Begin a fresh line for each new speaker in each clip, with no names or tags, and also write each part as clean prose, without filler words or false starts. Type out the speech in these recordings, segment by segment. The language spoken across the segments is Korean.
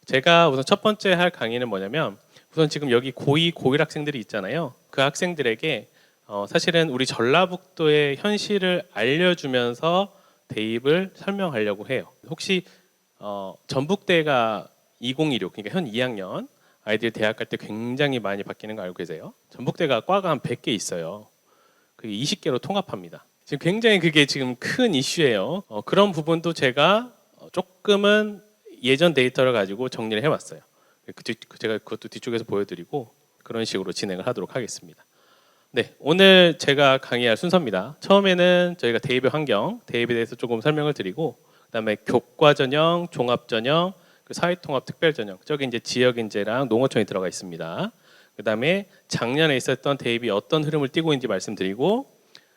제가 우선 첫 번째 할 강의는 뭐냐면 우선 지금 여기 고2, 고1 학생들이 있잖아요. 그 학생들에게 사실은 우리 전라북도의 현실을 알려주면서 대입을 설명하려고 해요. 혹시 전북대가 2016, 그러니까 현 2학년 아이들이 대학 갈 때 굉장히 많이 바뀌는 거 알고 계세요? 전북대가 과가 한 100개 있어요. 그게 20개로 통합합니다. 지금 굉장히 그게 지금 큰 이슈예요. 그런 부분도 제가 조금은 예전 데이터를 가지고 정리를 해왔어요. 제가 그것도 뒤쪽에서 보여드리고 그런 식으로 진행을 하도록 하겠습니다. 네, 오늘 제가 강의할 순서입니다. 처음에는 저희가 대입의 환경, 대입에 대해서 조금 설명을 드리고, 그다음에 교과 전형, 종합 전형, 사회통합 특별 전형, 저기 이제 지역 인재랑 농어촌이 들어가 있습니다. 그다음에 작년에 있었던 대입이 어떤 흐름을 띠고 있는지 말씀드리고,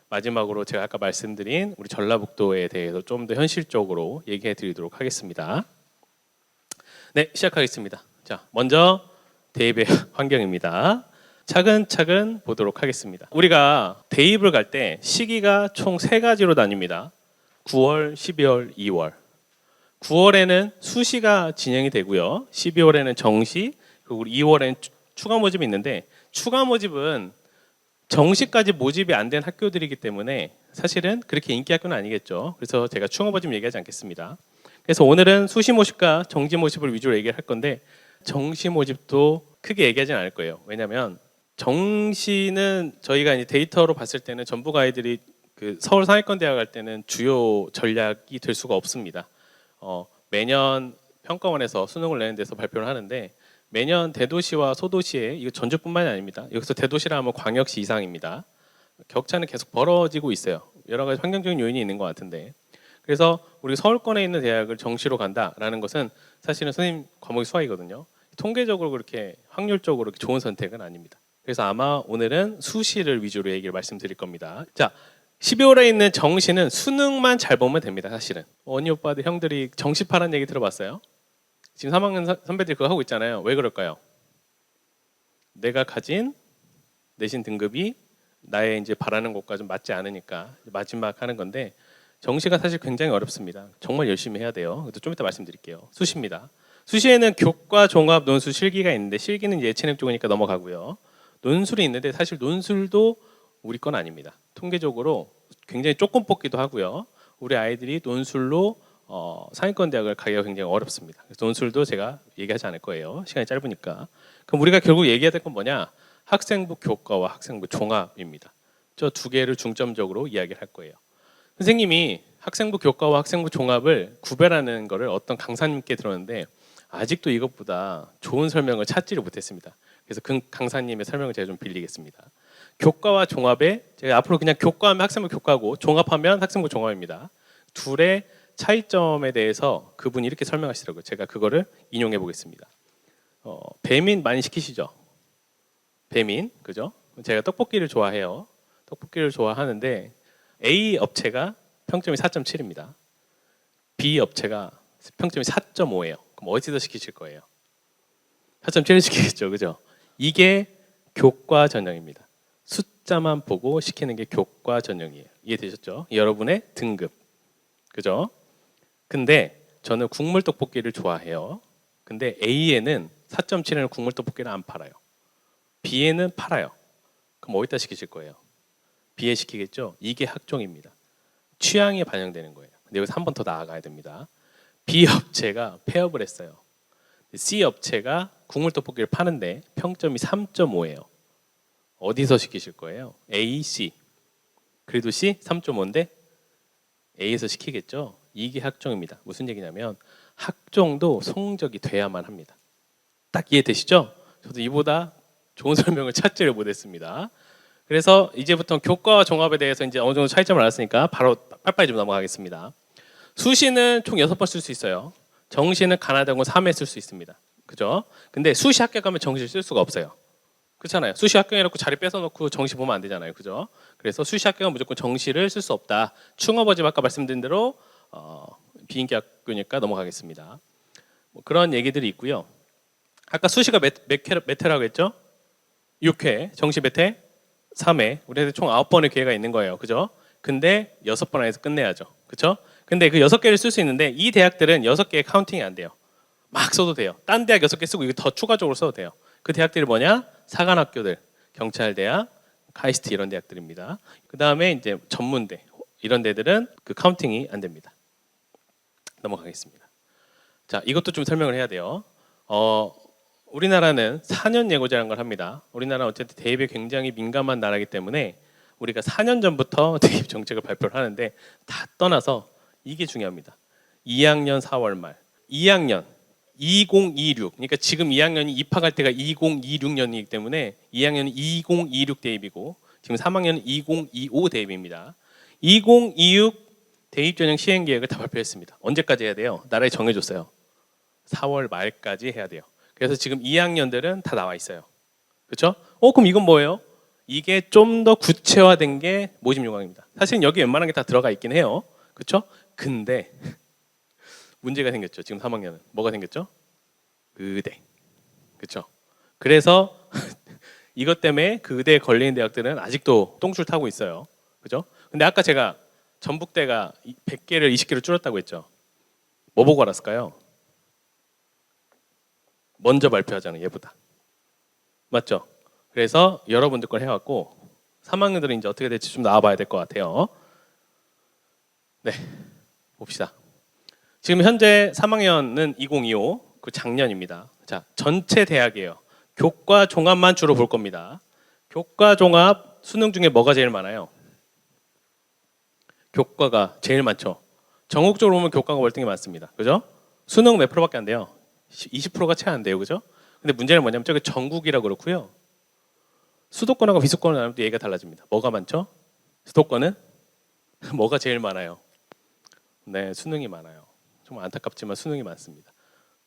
마지막으로 제가 아까 말씀드린 우리 전라북도에 대해서 좀 더 현실적으로 얘기해 드리도록 하겠습니다. 네, 시작하겠습니다. 자, 먼저 대입의 환경입니다. 차근차근 보도록 하겠습니다. 우리가 대입을 갈 때 시기가 총 3가지로 나뉩니다. 9월, 12월, 2월. 9월에는 수시가 진행이 되고요. 12월에는 정시, 그리고 2월에는 추가 모집이 있는데, 추가 모집은 정시까지 모집이 안 된 학교들이기 때문에 사실은 그렇게 인기 학교는 아니겠죠. 그래서 제가 추가 모집 얘기하지 않겠습니다. 그래서 오늘은 수시 모집과 정시 모집을 위주로 얘기를 할 건데, 정시 모집도 크게 얘기하지는 않을 거예요. 왜냐하면 정시는 저희가 이제 데이터로 봤을 때는 전북 아이들이 그 서울 상위권 대학 갈 때는 주요 전략이 될 수가 없습니다. 매년 평가원에서 수능을 내는 데서 발표를 하는데, 매년 대도시와 소도시에, 이거 전주뿐만이 아닙니다. 여기서 대도시라 하면 광역시 이상입니다. 격차는 계속 벌어지고 있어요. 여러 가지 환경적인 요인이 있는 것 같은데, 그래서 우리 서울권에 있는 대학을 정시로 간다라는 것은 사실은 선생님 과목이 수학이거든요. 통계적으로 그렇게 확률적으로 좋은 선택은 아닙니다. 그래서 아마 오늘은 수시를 위주로 얘기를 말씀드릴 겁니다. 자, 12월에 있는 정시는 수능만 잘 보면 됩니다. 사실은 언니 오빠들 형들이 정시파라는 얘기 들어봤어요? 지금 3학년 선배들이 그거 하고 있잖아요. 왜 그럴까요? 내가 가진 내신 등급이 나의 이제 바라는 것과 좀 맞지 않으니까 마지막 하는 건데, 정시가 사실 굉장히 어렵습니다. 정말 열심히 해야 돼요. 그것도 좀 이따 말씀드릴게요. 수시입니다. 수시에는 교과, 종합, 논술, 실기가 있는데, 실기는 예체능 쪽이니까 넘어가고요. 논술이 있는데 사실 논술도 우리 건 아닙니다. 통계적으로 굉장히 조금 뽑기도 하고요. 우리 아이들이 논술로 상위권 대학을 가기가 굉장히 어렵습니다. 그래서 논술도 제가 얘기하지 않을 거예요. 시간이 짧으니까. 그럼 우리가 결국 얘기해야 될 건 뭐냐? 학생부 교과와 학생부 종합입니다. 저 두 개를 중점적으로 이야기를 할 거예요. 선생님이 학생부 교과와 학생부 종합을 구별하는 거를 어떤 강사님께 들었는데, 아직도 이것보다 좋은 설명을 찾지를 못했습니다. 그래서 그 강사님의 설명을 제가 좀 빌리겠습니다. 교과와 종합에, 제가 앞으로 그냥 교과하면 학생부 교과고 종합하면 학생부 종합입니다. 둘의 차이점에 대해서 그분이 이렇게 설명하시더라고요. 제가 그거를 인용해 보겠습니다. 배민 많이 시키시죠? 배민, 그죠? 제가 떡볶이를 좋아해요. 떡볶이를 좋아하는데 A 업체가 평점이 4.7입니다. B 업체가 평점이 4.5예요. 그럼 어디서 시키실 거예요? 4.7을 시키겠죠, 그죠? 이게 교과 전형입니다. 숫자만 보고 시키는 게 교과 전형이에요. 이해되셨죠? 여러분의 등급, 그죠? 근데 저는 국물 떡볶이를 좋아해요. 근데 A에는 4.7에는 국물 떡볶이를 안 팔아요. B에는 팔아요. 그럼 어디다 시키실 거예요? B에 시키겠죠? 이게 학종입니다. 취향이 반영되는 거예요. 근데 여기서 한 번 더 나아가야 됩니다. B 업체가 폐업을 했어요. C 업체가 국물 떡볶이를 파는데 평점이 3.5예요. 어디서 시키실 거예요? A, C. 그래도 C 3.5인데 A에서 시키겠죠? 이게 학종입니다. 무슨 얘기냐면 학종도 성적이 돼야만 합니다. 딱 이해되시죠? 저도 이보다 좋은 설명을 찾지를 못했습니다. 그래서 이제부터 교과와 종합에 대해서 이제 어느 정도 차이점을 알았으니까 바로 빨리빨리 좀 넘어가겠습니다. 수시는 총 6번 쓸 수 있어요. 정시는 가나다고 3회 쓸 수 있습니다. 그죠? 근데 수시 합격하면 정시 쓸 수가 없어요. 그렇잖아요. 수시 합격해놓고 자리 뺏어놓고 정시 보면 안 되잖아요. 그죠? 그래서 수시 합격은 무조건 정시를 쓸 수 없다. 충어버집 아까 말씀드린 대로 비인기 학교니까 넘어가겠습니다. 뭐 그런 얘기들이 있고요. 아까 수시가 몇 회라고 했죠? 6회. 정시 몇 회? 3회. 우리한테 총 9번의 기회가 있는 거예요. 그죠? 근데 6번 안에서 끝내야죠. 그렇죠? 근데 그 6개를 쓸 수 있는데 이 대학들은 6개의 카운팅이 안 돼요. 막 써도 돼요. 딴 대학 6개 쓰고 이거 더 추가적으로 써도 돼요. 그 대학들이 뭐냐? 사관학교들, 경찰대학, 카이스트 이런 대학들입니다. 그 다음에 이제 전문대 이런 데들은 그 카운팅이 안 됩니다. 넘어가겠습니다. 자, 이것도 좀 설명을 해야 돼요. 우리나라는 4년 예고제라는 걸 합니다. 우리나라는 어쨌든 대입에 굉장히 민감한 나라이기 때문에 우리가 4년 전부터 대입 정책을 발표를 하는데 다 떠나서 이게 중요합니다. 2학년 4월 말, 2학년 2026, 그러니까 지금 2학년이 입학할 때가 2026년이기 때문에 2학년은 2026 대입이고 지금 3학년은 2025 대입입니다. 2026 대입 전형 시행 계획을 다 발표했습니다. 언제까지 해야 돼요? 나라에 정해줬어요. 4월 말까지 해야 돼요. 그래서 지금 2학년들은 다 나와 있어요. 그렇죠? 그럼 이건 뭐예요? 이게 좀 더 구체화된 게 모집 요강입니다. 사실 여기 웬만한 게 다 들어가 있긴 해요. 그렇죠? 근데 문제가 생겼죠. 지금 3학년은 뭐가 생겼죠? 의대. 그렇죠? 그래서 이것 때문에 그 의대에 걸리는 대학들은 아직도 똥줄 타고 있어요. 그죠? 근데 아까 제가 전북대가 100개를 20개로 줄였다고 했죠. 뭐 보고 알았을까요? 먼저 발표하잖아요. 얘보다. 맞죠? 그래서 여러분들 걸 해왔고 3학년들은 이제 어떻게 될지 좀 나와봐야 될 것 같아요. 네, 봅시다. 지금 현재 3학년은 2025, 그 작년입니다. 자, 전체 대학이에요. 교과 종합만 주로 볼 겁니다. 교과 종합 수능 중에 뭐가 제일 많아요? 교과가 제일 많죠. 전국적으로 보면 교과가 월등히 많습니다. 그죠? 수능 몇 프로밖에 안 돼요? 20%가 채 안 돼요. 그죠? 근데 문제는 뭐냐면 저게 전국이라 그렇고요. 수도권하고 비수권을 나누면 또 얘기가 달라집니다. 뭐가 많죠? 수도권은 뭐가 제일 많아요? 네, 수능이 많아요. 좀 안타깝지만 수능이 많습니다.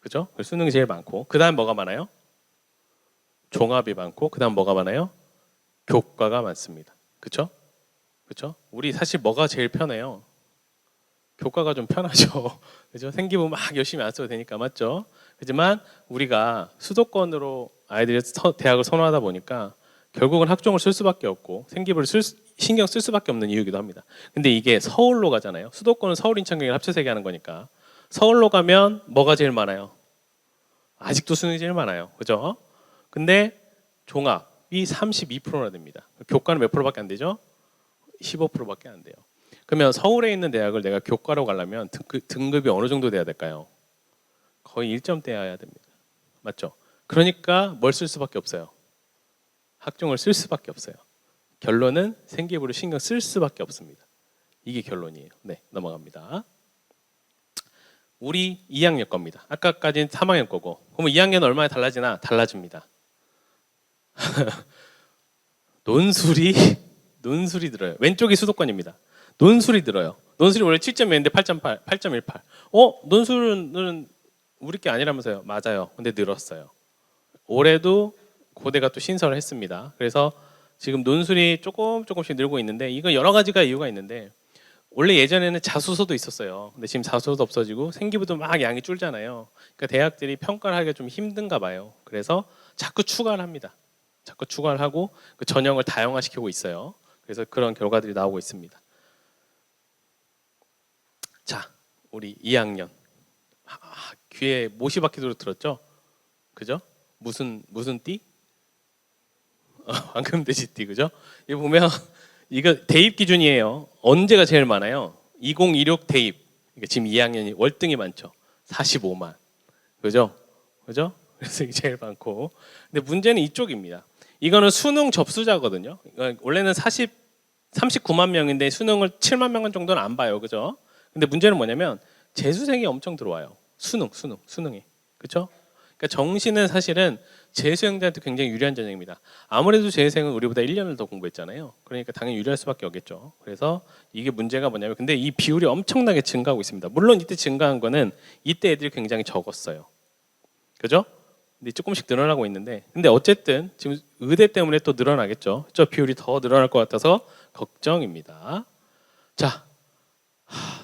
그죠? 수능이 제일 많고 그 다음 뭐가 많아요? 종합이 많고 그 다음 뭐가 많아요? 교과가 많습니다. 그죠? 그죠? 우리 사실 뭐가 제일 편해요? 교과가 좀 편하죠. 그죠? 생기부 막 열심히 안 써도 되니까 맞죠? 하지만 우리가 수도권으로 아이들이 대학을 선호하다 보니까 결국은 학종을 쓸 수밖에 없고 생기부를 신경 쓸 수밖에 없는 이유이기도 합니다. 근데 이게 서울로 가잖아요. 수도권은 서울 인천 경기를 합쳐서 얘기하는 거니까 서울로 가면 뭐가 제일 많아요? 아직도 수능이 제일 많아요. 그죠? 근데 종합이 32%나 됩니다. 교과는 몇 프로밖에 안 되죠? 15%밖에 안 돼요. 그러면 서울에 있는 대학을 내가 교과로 가려면 등급이 어느 정도 돼야 될까요? 거의 1점대여야 됩니다. 맞죠? 그러니까 뭘 쓸 수밖에 없어요. 학종을 쓸 수밖에 없어요. 결론은 생기부를 신경 쓸 수밖에 없습니다. 이게 결론이에요. 네, 넘어갑니다. 우리 2학년 겁니다. 아까까지는 3학년 거고. 그러면 2학년은 얼마나 달라지나? 달라집니다. 논술이 들어요. 왼쪽이 수도권입니다. 논술이 들어요. 논술이 원래 7.1인데 8.8, 8.18. 논술은 우리 게 아니라면서요? 맞아요. 근데 늘었어요. 올해도 고대가 또 신설을 했습니다. 그래서 지금 논술이 조금씩 늘고 있는데 이건 여러 가지가 이유가 있는데 원래 예전에는 자소서도 있었어요. 근데 지금 자소서도 없어지고 생기부도 막 양이 줄잖아요. 그러니까 대학들이 평가를 하기가 좀 힘든가 봐요. 그래서 자꾸 추가를 합니다. 자꾸 추가를 하고 그 전형을 다양화시키고 있어요. 그래서 그런 결과들이 나오고 있습니다. 자, 우리 2학년 귀에 못이 박히도록 들었죠? 그죠? 무슨 띠? 황금돼지띠, 그죠? 이거 보면 이거 대입 기준이에요. 언제가 제일 많아요? 2026 대입. 그러니까 지금 2학년이 월등히 많죠. 45만. 그죠? 그죠? 그래서 이게 제일 많고. 근데 문제는 이쪽입니다. 이거는 수능 접수자거든요. 그러니까 원래는 39만 명인데 수능을 7만 명 정도는 안 봐요. 그죠? 근데 문제는 뭐냐면 재수생이 엄청 들어와요. 수능이. 그렇죠? 그러니까 정시는 사실은 재수생들한테 굉장히 유리한 전형입니다. 아무래도 재수생은 우리보다 1년을 더 공부했잖아요. 그러니까 당연히 유리할 수밖에 없겠죠. 그래서 이게 문제가 뭐냐면 근데 이 비율이 엄청나게 증가하고 있습니다. 물론 이때 증가한 거는 이때 애들이 굉장히 적었어요. 그죠? 근데 조금씩 늘어나고 있는데 근데 어쨌든 지금 의대 때문에 또 늘어나겠죠. 저 비율이 더 늘어날 것 같아서 걱정입니다. 자,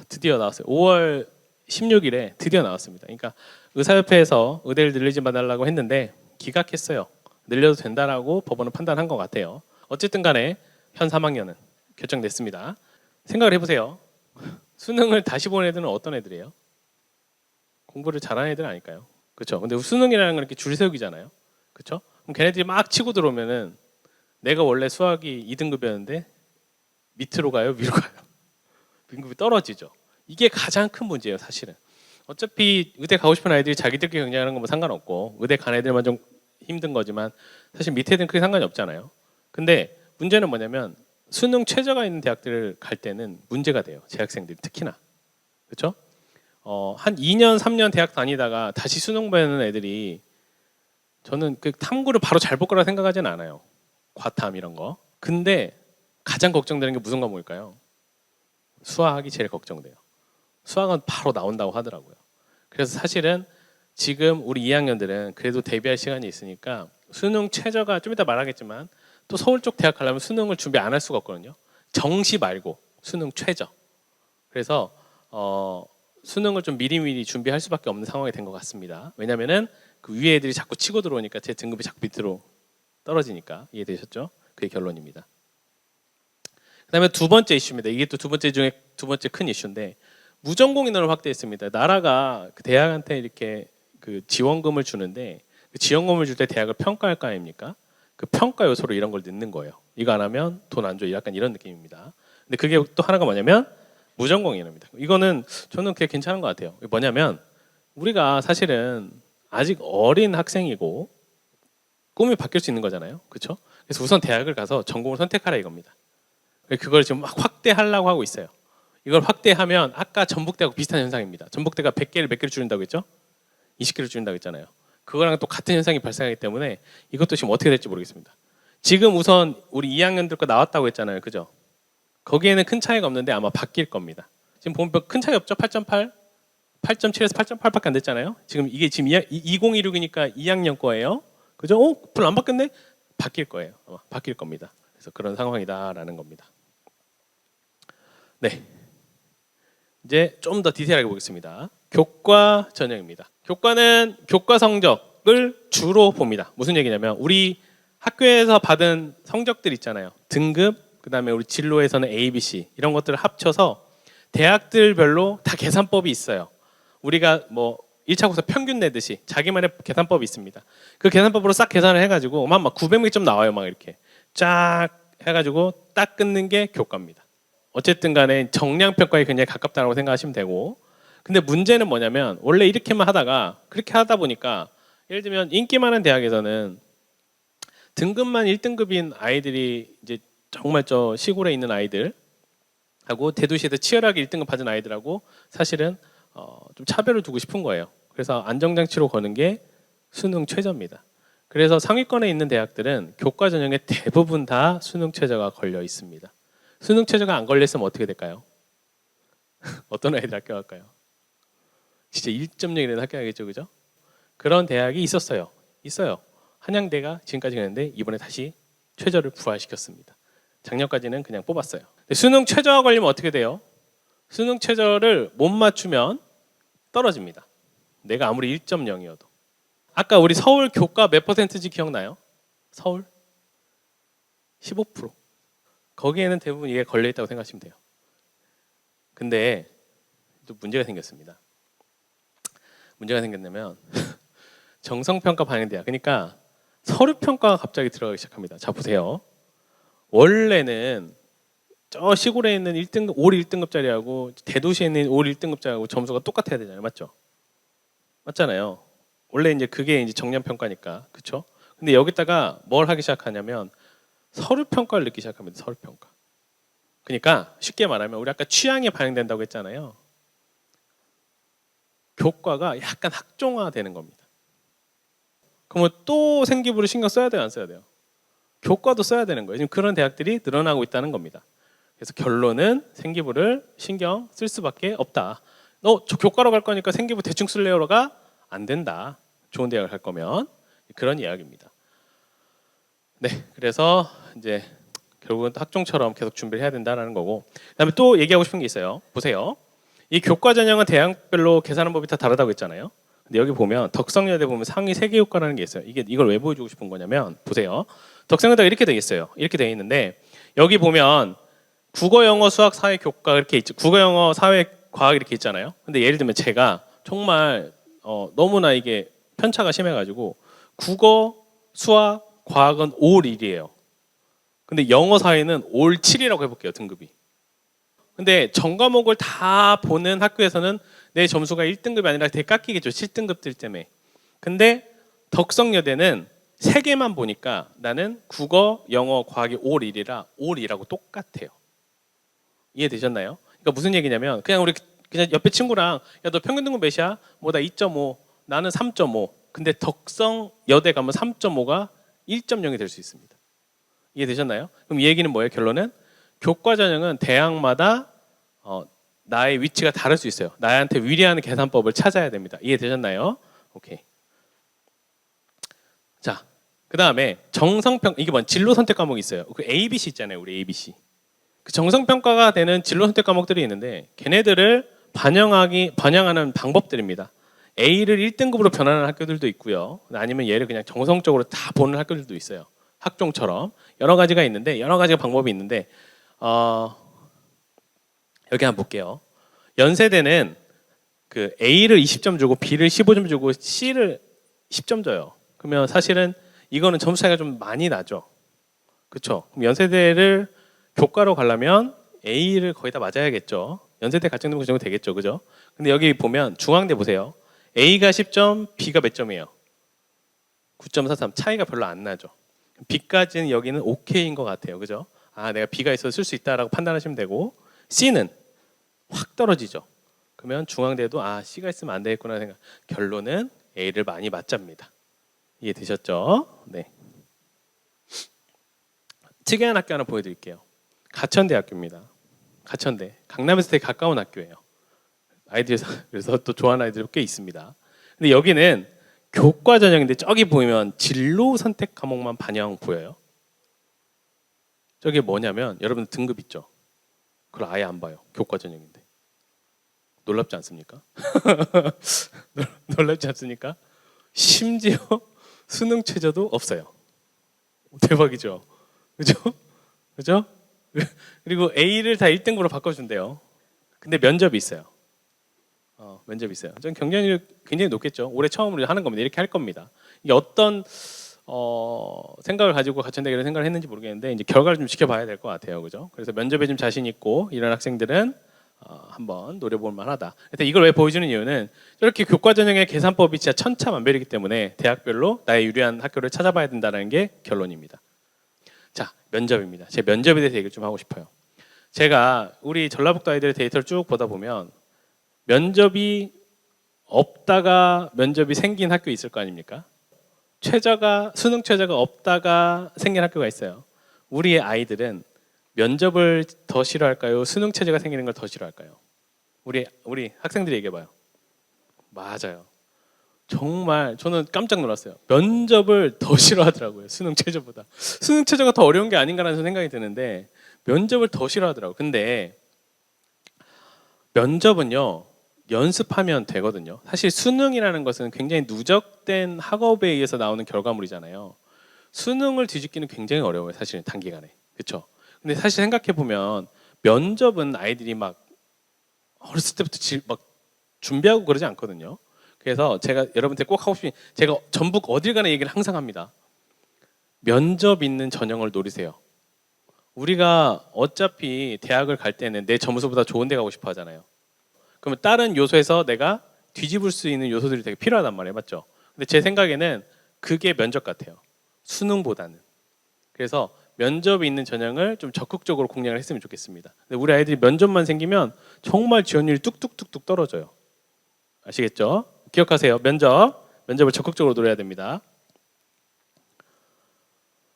드디어 나왔어요. 5월 16일에 드디어 나왔습니다. 그러니까 의사협회에서 의대를 늘리지 말라고 했는데 기각했어요. 늘려도 된다라고 법원은 판단한 것 같아요. 어쨌든 간에 현 3학년은 결정됐습니다. 생각을 해보세요. 수능을 다시 본 애들은 어떤 애들이에요? 공부를 잘하는 애들 아닐까요? 그렇죠? 근데 수능이라는 건 이렇게 줄 세우기잖아요. 그렇죠? 그럼 걔네들이 막 치고 들어오면은 내가 원래 수학이 2등급이었는데 밑으로 가요, 위로 가요? 등급이 떨어지죠. 이게 가장 큰 문제예요, 사실은. 어차피 의대 가고 싶은 아이들이 자기들끼리 경쟁하는 건 뭐 상관없고 의대 간 애들만 좀 힘든 거지만 사실 밑에 애들은 크게 상관이 없잖아요. 근데 문제는 뭐냐면 수능 최저가 있는 대학들을 갈 때는 문제가 돼요. 재학생들이 특히나. 그렇죠? 한 2년, 3년 대학 다니다가 다시 수능 보는 애들이 저는 그 탐구를 바로 잘 볼 거라 생각하지는 않아요. 과탐 이런 거. 근데 가장 걱정되는 게 무슨 과목일까요? 수학이 제일 걱정돼요. 수학은 바로 나온다고 하더라고요. 그래서 사실은 지금 우리 2학년들은 그래도 대비할 시간이 있으니까 수능 최저가 좀 이따 말하겠지만 또 서울 쪽 대학 가려면 수능을 준비 안 할 수가 없거든요. 정시 말고 수능 최저. 그래서 수능을 좀 미리미리 준비할 수밖에 없는 상황이 된 것 같습니다. 왜냐면은 그 위에 애들이 자꾸 치고 들어오니까 제 등급이 자꾸 밑으로 떨어지니까. 이해되셨죠? 그게 결론입니다. 그다음에 두 번째 이슈입니다. 이게 또 두 번째 중에 두 번째 큰 이슈인데 무전공 인원을 확대했습니다. 나라가 그 대학한테 이렇게 그 지원금을 주는데 그 지원금을 줄 때 대학을 평가할 거 아닙니까? 그 평가 요소로 이런 걸 넣는 거예요. 이거 안 하면 돈 안 줘. 약간 이런 느낌입니다. 근데 그게 또 하나가 뭐냐면 무전공 인원입니다. 이거는 저는 그게 괜찮은 것 같아요. 뭐냐면 우리가 사실은 아직 어린 학생이고 꿈이 바뀔 수 있는 거잖아요. 그렇죠? 그래서 우선 대학을 가서 전공을 선택하라 이겁니다. 그걸 지금 막 확대하려고 하고 있어요. 이걸 확대하면 아까 전북대하고 비슷한 현상입니다. 전북대가 100개를 몇 개를 줄인다고 했죠? 20개를 줄인다고 했잖아요. 그거랑 또 같은 현상이 발생하기 때문에 이것도 지금 어떻게 될지 모르겠습니다. 지금 우선 우리 2학년들 거 나왔다고 했잖아요. 그죠? 거기에는 큰 차이가 없는데 아마 바뀔 겁니다. 지금 보면 큰 차이 없죠? 8.8? 8.7에서 8.8밖에 안 됐잖아요. 지금 이게 지금 2016이니까 2학년 거예요. 그죠? 별로 안 바뀌었네? 바뀔 거예요. 아마 바뀔 겁니다. 그래서 그런 상황이다라는 겁니다. 네. 이제 좀 더 디테일하게 보겠습니다. 교과 전형입니다. 교과는 교과 성적을 주로 봅니다. 무슨 얘기냐면 우리 학교에서 받은 성적들 있잖아요. 등급, 그다음에 우리 진로에서는 A, B, C 이런 것들을 합쳐서 대학들별로 다 계산법이 있어요. 우리가 뭐 1차 국사 평균 내듯이 자기만의 계산법이 있습니다. 그 계산법으로 싹 계산을 해가지고 막 900점 나와요. 막 이렇게 쫙 해가지고 딱 끊는 게 교과입니다. 어쨌든 간에 정량평가에 굉장히 가깝다고 생각하시면 되고, 근데 문제는 뭐냐면 원래 이렇게만 하다가 그렇게 하다 보니까 예를 들면 인기 많은 대학에서는 등급만 1등급인 아이들이 이제 정말 저 시골에 있는 아이들하고 대도시에서 치열하게 1등급 받은 아이들하고 사실은 좀 차별을 두고 싶은 거예요. 그래서 안정장치로 거는 게 수능 최저입니다. 그래서 상위권에 있는 대학들은 교과 전형에 대부분 다 수능 최저가 걸려 있습니다. 수능 최저가 안 걸렸으면 어떻게 될까요? 어떤 아이들 학교 갈까요? 진짜 1.0이라도 합격하겠죠, 그죠? 그런 대학이 있었어요. 있어요. 한양대가 지금까지 그랬는데 이번에 다시 최저를 부활시켰습니다. 작년까지는 그냥 뽑았어요. 수능 최저가 걸리면 어떻게 돼요? 수능 최저를 못 맞추면 떨어집니다. 내가 아무리 1.0이어도. 아까 우리 서울 교과 몇 퍼센트인지 기억나요? 서울? 15%. 거기에는 대부분 이게 걸려있다고 생각하시면 돼요. 근데 또 문제가 생겼습니다. 문제가 생겼냐면 정성평가 반영돼요. 그러니까 서류평가가 갑자기 들어가기 시작합니다. 자 보세요. 원래는 저 시골에 있는 1등급, 올 1등급짜리하고 대도시에 있는 올 1등급짜리하고 점수가 똑같아야 되잖아요. 맞죠? 맞잖아요. 원래 이제 그게 이제 정량평가니까. 그렇죠? 근데 여기다가 뭘 하기 시작하냐면 서류평가를 넣기 시작합니다. 서류평가. 그러니까 쉽게 말하면 우리 아까 취향에 반영된다고 했잖아요. 교과가 약간 학종화되는 겁니다. 그러면 또 생기부를 신경 써야 돼요? 안 써야 돼요? 교과도 써야 되는 거예요. 지금 그런 대학들이 늘어나고 있다는 겁니다. 그래서 결론은 생기부를 신경 쓸 수밖에 없다. 저 교과로 갈 거니까 생기부 대충 쓸래요가 안 된다. 좋은 대학을 갈 거면 그런 이야기입니다. 네, 그래서 이제 결국은 학종처럼 계속 준비를 해야 된다는 거고, 그다음에 또 얘기하고 싶은 게 있어요. 보세요. 이 교과 전형은 대학별로 계산하는 법이 다 다르다고 했잖아요. 근데 여기 보면 덕성여대 보면 상위 3개 교과라는 게 있어요. 이걸 왜 보여주고 싶은 거냐면 보세요. 덕성여대가 이렇게 돼 있어요. 이렇게 돼 있는데 여기 보면 국어, 영어, 수학, 사회, 교과 이렇게 있죠. 국어, 영어, 사회, 과학 이렇게 있잖아요. 근데 예를 들면 제가 정말 너무나 이게 편차가 심해가지고 국어, 수학, 과학은 올 1이에요. 근데 영어, 사회는 올 7이라고 해볼게요, 등급이. 근데 전 과목을 다 보는 학교에서는 내 점수가 1등급이 아니라 되게 깎이겠죠, 7등급들 때문에. 근데 덕성여대는 3개만 보니까 나는 국어, 영어, 과학이 올 1이라 올 2라고 똑같아요. 이해되셨나요? 그러니까 무슨 얘기냐면 그냥 우리 그냥 옆에 친구랑 야 너 평균 등급 몇이야? 뭐 나 2.5, 나는 3.5. 근데 덕성여대 가면 3.5가 1.0이 될 수 있습니다. 이해되셨나요? 그럼 이 얘기는 뭐예요? 결론은 교과 전형은 대학마다 나의 위치가 다를 수 있어요. 나한테 위리하는 계산법을 찾아야 됩니다. 이해되셨나요? 오케이. 자, 그 다음에 정성평, 이게 뭔 진로 선택 과목이 있어요. 그 ABC 있잖아요, 우리 ABC. 그 정성평가가 되는 진로 선택 과목들이 있는데 걔네들을 반영하는 방법들입니다. A를 1등급으로 변환하는 학교들도 있고요. 아니면 얘를 그냥 정성적으로 다 보는 학교들도 있어요. 학종처럼 여러 가지가 있는데 여러 가지 방법이 있는데 여기 한번 볼게요. 연세대는 그 A를 20점 주고 B를 15점 주고 C를 10점 줘요. 그러면 사실은 이거는 점수 차이가 좀 많이 나죠. 그렇죠? 그럼 연세대를 교과로 가려면 A를 거의 다 맞아야겠죠. 연세대 갈 정도면 그 정도 되겠죠. 그죠? 근데 여기 보면 중앙대 보세요. A가 10점, B가 몇 점이에요? 9.43. 차이가 별로 안 나죠. B까지는 여기는 오케이인 것 같아요. 그죠? 아, 내가 B가 있어서 쓸 수 있다라고 판단하시면 되고 C는 확 떨어지죠. 그러면 중앙대도 아, C가 있으면 안 되겠구나 생각. 결론은 A를 많이 맞잡니다. 이해되셨죠? 네. 특이한 학교 하나 보여드릴게요. 가천대학교입니다. 가천대. 강남에서 되게 가까운 학교예요. 아이들이 그래서 또 좋아하는 아이들이 꽤 있습니다. 근데 여기는 교과 전형인데 저기 보면 진로 선택 과목만 반영 보여요. 저게 뭐냐면 여러분 등급 있죠? 그걸 아예 안 봐요. 교과 전형인데. 놀랍지 않습니까? 놀랍지 않습니까? 심지어 수능 최저도 없어요. 대박이죠? 그죠? 그죠? 그리고 A를 다 1등급으로 바꿔준대요. 근데 면접이 있어요. 면접이 있어요. 전 경쟁률이 굉장히 높겠죠. 올해 처음으로 하는 겁니다. 이렇게 할 겁니다. 이게 어떤 생각을 가지고 가천대학을 생각을 했는지 모르겠는데 이제 결과를 좀 지켜봐야 될 것 같아요. 그죠? 그래서 면접에 좀 자신 있고 이런 학생들은 한번 노려볼 만하다. 근데 이걸 왜 보여주는 이유는 저렇게 교과 전형의 계산법이 진짜 천차만별이기 때문에 대학별로 나의 유리한 학교를 찾아봐야 된다는 게 결론입니다. 자, 면접입니다. 제 면접에 대해서 얘기를 좀 하고 싶어요. 제가 우리 전라북도 아이들의 데이터를 쭉 보다 보면 면접이 없다가 면접이 생긴 학교 있을 거 아닙니까? 수능 최저가 없다가 생긴 학교가 있어요. 우리의 아이들은 면접을 더 싫어할까요? 수능 최저가 생기는 걸 더 싫어할까요? 우리 학생들이 얘기해봐요. 맞아요. 정말 저는 깜짝 놀랐어요. 면접을 더 싫어하더라고요. 수능 최저보다. 수능 최저가 더 어려운 게 아닌가라는 생각이 드는데 면접을 더 싫어하더라고요. 근데 면접은요. 연습하면 되거든요. 사실 수능이라는 것은 굉장히 누적된 학업에 의해서 나오는 결과물이잖아요. 수능을 뒤집기는 굉장히 어려워요. 사실은 단기간에. 그렇죠? 근데 사실 생각해 보면 면접은 아이들이 막 어렸을 때부터 막 준비하고 그러지 않거든요. 그래서 제가 여러분한테 꼭 하고 싶은 제가 전북 어딜 가나 얘기를 항상 합니다. 면접 있는 전형을 노리세요. 우리가 어차피 대학을 갈 때는 내 점수보다 좋은 데 가고 싶어 하잖아요. 그러면 다른 요소에서 내가 뒤집을 수 있는 요소들이 되게 필요하단 말이에요. 맞죠? 근데 제 생각에는 그게 면접 같아요. 수능보다는. 그래서 면접이 있는 전형을 좀 적극적으로 공략을 했으면 좋겠습니다. 근데 우리 아이들이 면접만 생기면 정말 지원율이 뚝뚝뚝뚝 떨어져요. 아시겠죠? 기억하세요. 면접을 적극적으로 노려야 됩니다.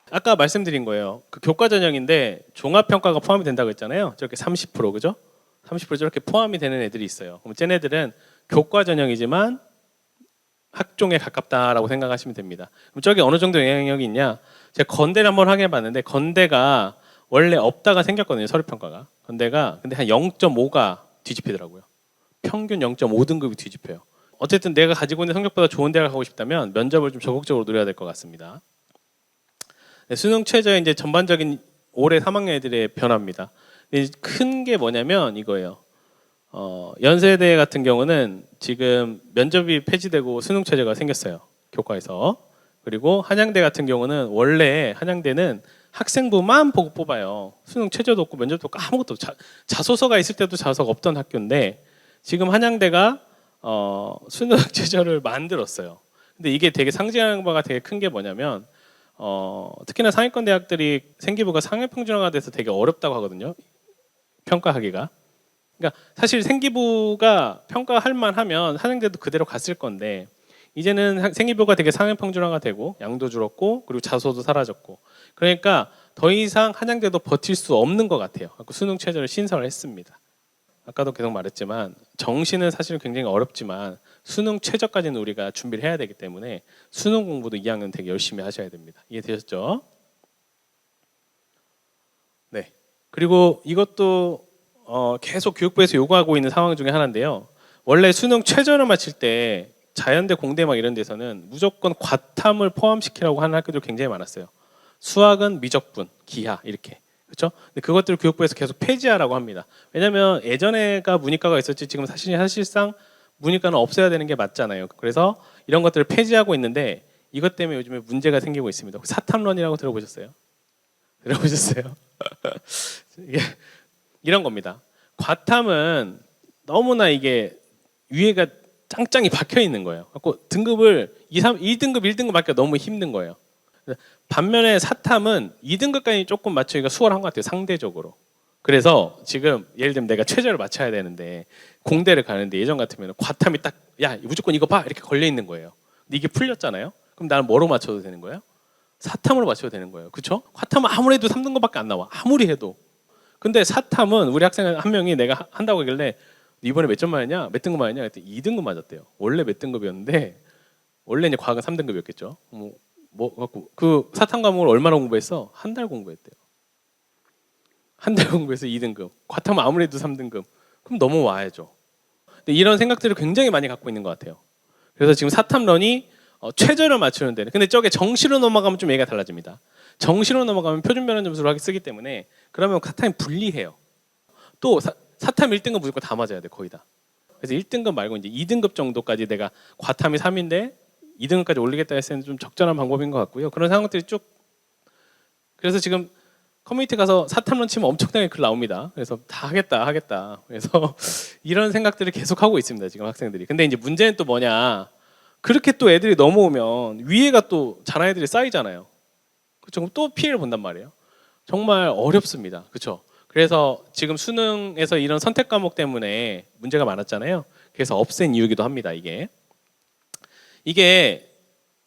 아까 말씀드린 거예요. 그 교과 전형인데 종합평가가 포함이 된다고 했잖아요. 저렇게 30% 그죠? 30% 저렇게 포함이 되는 애들이 있어요. 그럼 쟤네들은 교과 전형이지만 학종에 가깝다라고 생각하시면 됩니다. 그럼 저게 어느 정도 영향력이 있냐? 제가 건대를 한번 확인해봤는데 건대가 원래 없다가 생겼거든요. 서류평가가. 건대가 근데 한 0.5가 뒤집히더라고요. 평균 0.5등급이 뒤집혀요. 어쨌든 내가 가지고 있는 성적보다 좋은 대학을 가고 싶다면 면접을 좀 적극적으로 노려야 될 것 같습니다. 네, 수능 최저의 이제 전반적인 올해 3학년 애들의 변화입니다. 큰 게 뭐냐면 이거예요. 연세대 같은 경우는 지금 면접이 폐지되고 수능 최저가 생겼어요. 교과에서. 그리고 한양대 같은 경우는 원래 한양대는 학생부만 보고 뽑아요. 수능 최저도 없고 면접도 없고 아무것도 없고 자소서가 있을 때도 자소서가 없던 학교인데 지금 한양대가 수능 최저를 만들었어요. 근데 이게 되게 상징하는 바가 되게 큰 게 뭐냐면 특히나 상위권 대학들이 생기부가 상해평준화가 돼서 되게 어렵다고 하거든요. 평가하기가. 그러니까 사실 생기부가 평가할 만하면 한양대도 그대로 갔을 건데 이제는 생기부가 되게 상해평준화가 되고 양도 줄었고 그리고 자소도 사라졌고 그러니까 더 이상 한양대도 버틸 수 없는 것 같아요. 수능 최저를 신설을 했습니다. 아까도 계속 말했지만 정시는 사실은 굉장히 어렵지만 수능 최저까지는 우리가 준비를 해야 되기 때문에 수능 공부도 2학년 되게 열심히 하셔야 됩니다. 이해되셨죠? 네. 그리고 이것도 계속 교육부에서 요구하고 있는 상황 중에 하나인데요. 원래 수능 최저를 맞힐 때 자연대, 공대 막 이런 데서는 무조건 과탐을 포함시키라고 하는 학교들 굉장히 많았어요. 수학은 미적분, 기하 이렇게. 그렇죠? 근데 그것들을 교육부에서 계속 폐지하라고 합니다. 왜냐하면 예전에가 문이과가 있었지 지금 사실상 문이과는 없애야 되는 게 맞잖아요. 그래서 이런 것들을 폐지하고 있는데 이것 때문에 요즘에 문제가 생기고 있습니다. 사탐론이라고 들어보셨어요? 들어보셨어요? 이게 이런 겁니다. 과탐은 너무나 이게 위에가 짱짱이 박혀 있는 거예요. 그래서 등급을 2등급, 1등급 맞기가 너무 힘든 거예요. 반면에 사탐은 2등급까지 조금 맞추기가 수월한 것 같아요. 상대적으로. 그래서 지금 예를 들면 내가 최저를 맞춰야 되는데 공대를 가는데 예전 같으면 과탐이 딱 야 무조건 이거 봐 이렇게 걸려 있는 거예요. 근데 이게 풀렸잖아요. 그럼 나는 뭐로 맞춰도 되는 거예요? 사탐으로 맞춰도 되는 거예요. 그렇죠? 과탐은 아무래도 3등급밖에 안 나와. 아무리 해도. 근데 사탐은 우리 학생 한 명이 내가 한다고 하길래 이번에 몇 점 맞았냐? 몇 등급 맞았냐? 그랬더니 2등급 맞았대요. 원래 몇 등급이었는데 원래 이제 과학은 3등급이었겠죠. 뭐 갖고 그 사탐 과목을 얼마나 공부했어? 한 달 공부했대요. 한 달 공부해서 2등급. 과탐은 아무래도 3등급. 그럼 넘어와야죠. 근데 이런 생각들을 굉장히 많이 갖고 있는 것 같아요. 그래서 지금 사탐런이 최저를 맞추는 데는 근데 저게 정시로 넘어가면 좀 얘기가 달라집니다. 정시로 넘어가면 표준 변환 점수로 하기 쓰기 때문에 그러면 사탐이 불리해요. 또 사탐 1등급 무조건 다 맞아야 돼 거의 다. 그래서 1등급 말고 이제 2등급 정도까지 내가 과탐이 3인데 2등급까지 올리겠다 했을 때 좀 적절한 방법인 것 같고요. 그런 상황들이 쭉 그래서 지금 커뮤니티 가서 사탐론 치면 엄청나게 글 나옵니다. 그래서 다 하겠다. 그래서 이런 생각들을 계속 하고 있습니다. 지금 학생들이. 근데 이제 문제는 또 뭐냐? 그렇게 또 애들이 넘어오면 위에가 또 잘하는 애들이 쌓이잖아요. 그렇죠? 그럼 또 피해를 본단 말이에요. 정말 어렵습니다. 그렇죠? 그래서 지금 수능에서 이런 선택 과목 때문에 문제가 많았잖아요. 그래서 없앤 이유기도 합니다. 이게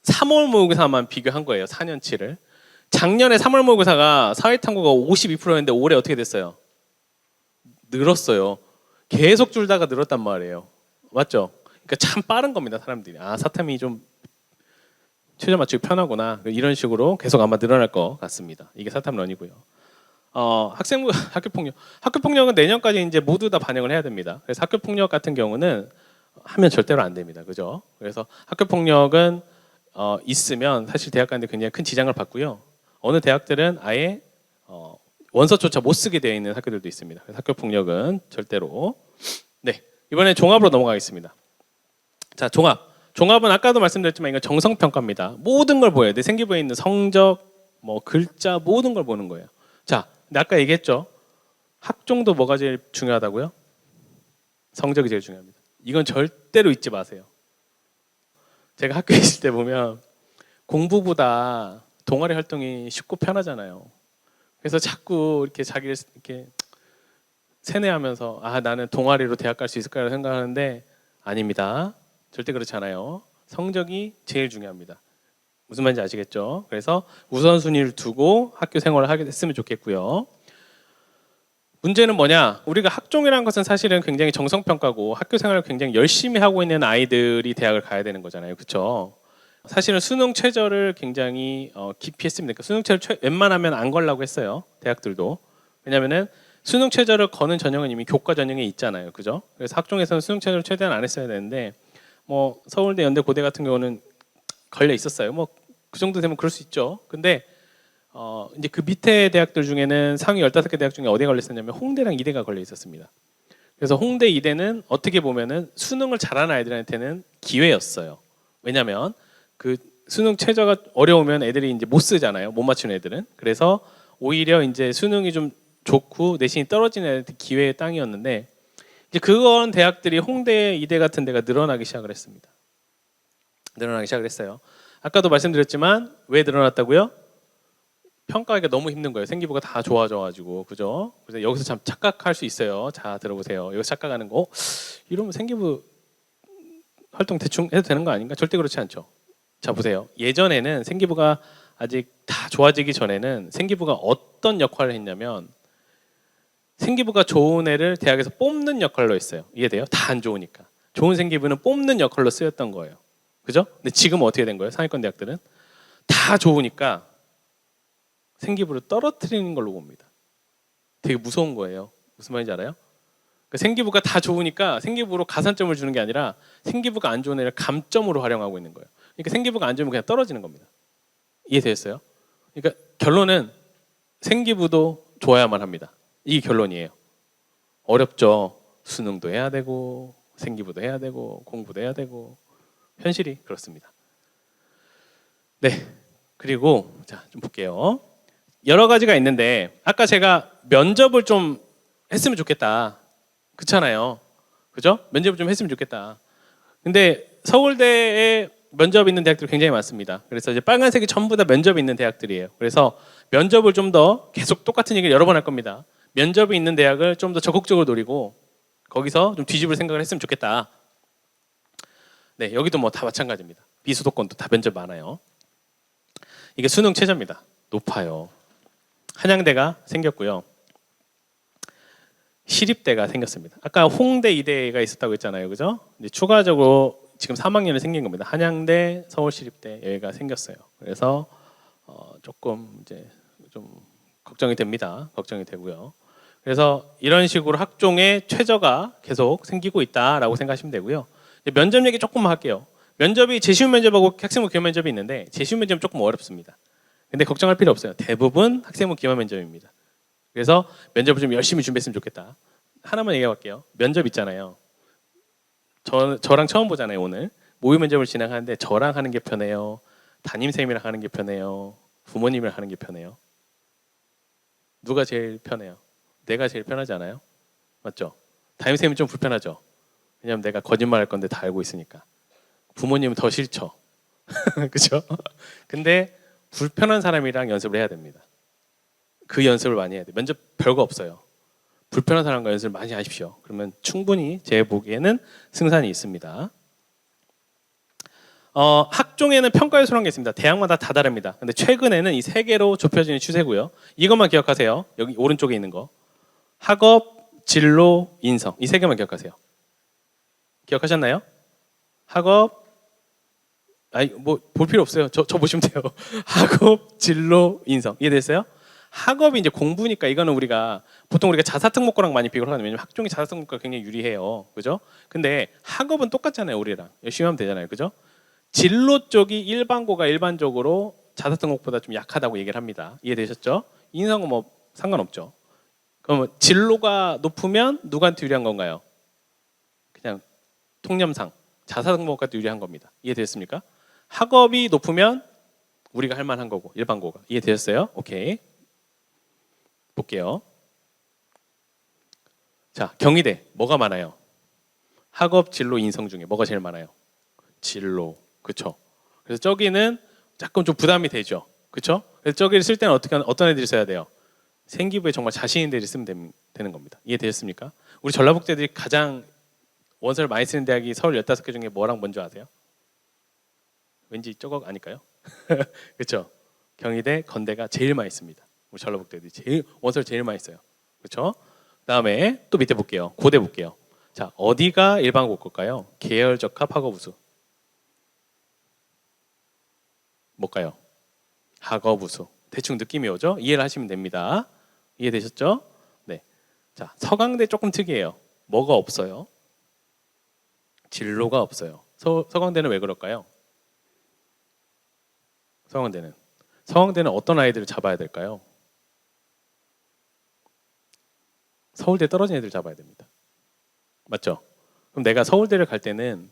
3월 모의고사만 비교한 거예요. 4년치를. 작년에 3월 모의고사가 사회탐구가 52%였는데 올해 어떻게 됐어요? 늘었어요. 계속 줄다가 늘었단 말이에요. 맞죠? 그러니까 참 빠른 겁니다. 사람들이. 사탐이 좀 최저 맞추기 편하구나. 이런 식으로 계속 아마 늘어날 것 같습니다. 이게 사탐런이고요. 학생부 학교폭력은 내년까지 이제 모두 다 반영을 해야 됩니다. 그래서 학교폭력 같은 경우는 하면 절대로 안 됩니다. 그죠? 그래서 학교폭력은 있으면 사실 대학 가는데 굉장히 큰 지장을 받고요. 어느 대학들은 아예 원서조차 못 쓰게 되어 있는 학교들도 있습니다. 그래서 학교폭력은 절대로. 네, 이번에 종합으로 넘어가겠습니다. 자, 종합은 아까도 말씀드렸지만 이건 정성평가입니다. 모든 걸 보여야 돼. 생기부에 있는 성적, 뭐 글자 모든 걸 보는 거예요. 자, 근데 아까 얘기했죠. 학종도 뭐가 제일 중요하다고요? 성적이 제일 중요합니다. 이건 절대로 잊지 마세요. 제가 학교에 있을 때 보면 공부보다 동아리 활동이 쉽고 편하잖아요. 그래서 자꾸 이렇게 자기를 이렇게 세뇌하면서 나는 동아리로 대학 갈 수 있을까라고 생각하는데 아닙니다. 절대 그렇지 않아요. 성적이 제일 중요합니다. 무슨 말인지 아시겠죠? 그래서 우선순위를 두고 학교 생활을 하게 됐으면 좋겠고요. 문제는 뭐냐? 우리가 학종이라는 것은 사실은 굉장히 정성평가고 학교 생활을 굉장히 열심히 하고 있는 아이들이 대학을 가야 되는 거잖아요. 그렇죠? 사실은 수능 최저를 굉장히 깊이 했습니다. 그러니까 수능 최저를 웬만하면 안 걸라고 했어요. 대학들도. 왜냐하면 수능 최저를 거는 전형은 이미 교과 전형에 있잖아요. 그죠? 그래서 학종에서는 수능 최저를 최대한 안 했어야 되는데 뭐 서울대, 연대, 고대 같은 경우는 걸려 있었어요. 뭐 그 정도 되면 그럴 수 있죠. 근데 이제 그 밑에 대학들 중에는 상위 15개 대학 중에 어디에 걸려 있었냐면 홍대랑 이대가 걸려 있었습니다. 그래서 홍대, 이대는 어떻게 보면은 수능을 잘하는 아이들한테는 기회였어요. 왜냐하면 그 수능 최저가 어려우면 애들이 이제 못 쓰잖아요. 못 맞추는 애들은. 그래서 오히려 이제 수능이 좀 좋고 내신이 떨어지는 애들 기회의 땅이었는데 이제 그런 대학들이 홍대, 이대 같은 데가 늘어나기 시작을 했습니다. 늘어나기 시작을 했어요. 아까도 말씀드렸지만 왜 늘어났다고요? 평가하기가 너무 힘든 거예요. 생기부가 다 좋아져가지고 그죠? 그래서 여기서 참 착각할 수 있어요. 자 들어보세요. 여기서 착각하는 거 이러면 생기부 활동 대충 해도 되는 거 아닌가? 절대 그렇지 않죠. 자 보세요. 예전에는 생기부가 아직 다 좋아지기 전에는 생기부가 어떤 역할을 했냐면 생기부가 좋은 애를 대학에서 뽑는 역할로 했어요. 이해돼요? 다 안 좋으니까. 좋은 생기부는 뽑는 역할로 쓰였던 거예요. 그죠? 근데 지금은 어떻게 된 거예요? 상위권 대학들은 다 좋으니까 생기부를 떨어뜨리는 걸로 봅니다. 되게 무서운 거예요. 무슨 말인지 알아요? 그러니까 생기부가 다 좋으니까 생기부로 가산점을 주는 게 아니라 생기부가 안 좋은 애를 감점으로 활용하고 있는 거예요. 그러니까 생기부가 안 좋으면 그냥 떨어지는 겁니다. 이해되셨어요? 그러니까 결론은 생기부도 좋아야만 합니다. 이게 결론이에요. 어렵죠. 수능도 해야 되고 생기부도 해야 되고 공부도 해야 되고 현실이 그렇습니다. 네. 그리고 자, 좀 볼게요. 여러 가지가 있는데 아까 제가 면접을 좀 했으면 좋겠다. 그렇잖아요. 그죠? 면접을 좀 했으면 좋겠다. 근데 서울대에 면접 있는 대학들이 굉장히 많습니다. 그래서 이제 빨간색이 전부 다 면접이 있는 대학들이에요. 그래서 면접을 좀 더 계속 똑같은 얘기를 여러 번 할 겁니다. 면접이 있는 대학을 좀 더 적극적으로 노리고 거기서 좀 뒤집을 생각을 했으면 좋겠다. 네, 여기도 뭐 다 마찬가지입니다. 비수도권도 다 면접 많아요. 이게 수능 최저입니다. 높아요. 한양대가 생겼고요. 시립대가 생겼습니다. 아까 홍대, 이대가 있었다고 했잖아요. 그죠? 이제 추가적으로 지금 3학년이 생긴 겁니다. 한양대, 서울시립대 여기가 생겼어요. 그래서 조금 이제 좀 걱정이 됩니다. 걱정이 되고요. 그래서 이런 식으로 학종의 최저가 계속 생기고 있다라고 생각하시면 되고요. 면접 얘기 조금만 할게요. 면접이 재시험 면접하고 학생부 기말 면접이 있는데 재시험 면접은 조금 어렵습니다. 근데 걱정할 필요 없어요. 대부분 학생부 기말 면접입니다. 그래서 면접을 좀 열심히 준비했으면 좋겠다. 하나만 얘기해볼게요. 면접 있잖아요. 저랑 처음 보잖아요. 오늘 모의 면접을 진행하는데 저랑 하는 게 편해요? 담임쌤이랑 하는 게 편해요? 부모님이랑 하는 게 편해요? 누가 제일 편해요? 내가 제일 편하지 않아요? 맞죠? 담임쌤이 좀 불편하죠? 왜냐면 내가 거짓말할 건데 다 알고 있으니까. 부모님은 더 싫죠. 그죠? 근데 불편한 사람이랑 연습을 해야 됩니다. 그 연습을 많이 해야 돼요. 면접 별거 없어요. 불편한 사람과 연습을 많이 하십시오. 그러면 충분히 제 보기에는 승산이 있습니다. 학종에는 평가 요소라는 게 있습니다. 대학마다 다 다릅니다. 근데 최근에는 이 세 개로 좁혀지는 추세고요. 이것만 기억하세요. 여기 오른쪽에 있는 거. 학업, 진로, 인성. 이 세 개만 기억하세요. 기억하셨나요? 학업, 아니 뭐 볼 필요 없어요. 저 보시면 돼요. 학업, 진로, 인성. 이해됐어요? 학업이 이제 공부니까 이거는 보통 우리가 자사특목고랑 많이 비교를 하는 왜냐면 학종이 자사특목고가 굉장히 유리해요. 그죠? 근데 학업은 똑같잖아요. 우리랑. 열심히 하면 되잖아요. 그죠? 진로 쪽이 일반고가 일반적으로 자사특목보다 좀 약하다고 얘기를 합니다. 이해되셨죠? 인성은 뭐 상관없죠. 그럼 진로가 높으면 누구한테 유리한 건가요? 그냥 통념상 자사특목고가 유리한 겁니다. 이해되셨습니까? 학업이 높으면 우리가 할 만한 거고 일반고가. 이해되셨어요? 오케이. 볼게요. 자, 경희대 뭐가 많아요? 학업, 진로, 인성 중에 뭐가 제일 많아요? 진로. 그렇죠? 그래서 저기는 조금 좀 부담이 되죠. 그렇죠? 그래서 저기를 쓸 때는 어떤 애들이 써야 돼요? 생기부에 정말 자신 있는 애들이 쓰면 되는 겁니다. 이해되셨습니까? 우리 전라북대들이 가장 원서를 많이 쓰는 대학이 서울 15개 중에 뭐랑 먼저 아세요? 왠지 저거 아닐까요? 그렇죠? 경희대, 건대가 제일 많이 씁니다. 우리 전라북대들이 원서를 제일 많이 써요. 그렇죠? 그다음에 또 밑에 볼게요. 고대 볼게요. 자, 어디가 일반고일까요? 계열적합 학업우수. 뭘까요? 학업우수. 대충 느낌이 오죠? 이해를 하시면 됩니다. 이해되셨죠? 네. 자, 서강대 조금 특이해요. 뭐가 없어요? 진로가 없어요. 서강대는 왜 그럴까요? 서강대는 어떤 아이들을 잡아야 될까요? 서울대 떨어진 애들 잡아야 됩니다. 맞죠? 그럼 내가 서울대를 갈 때는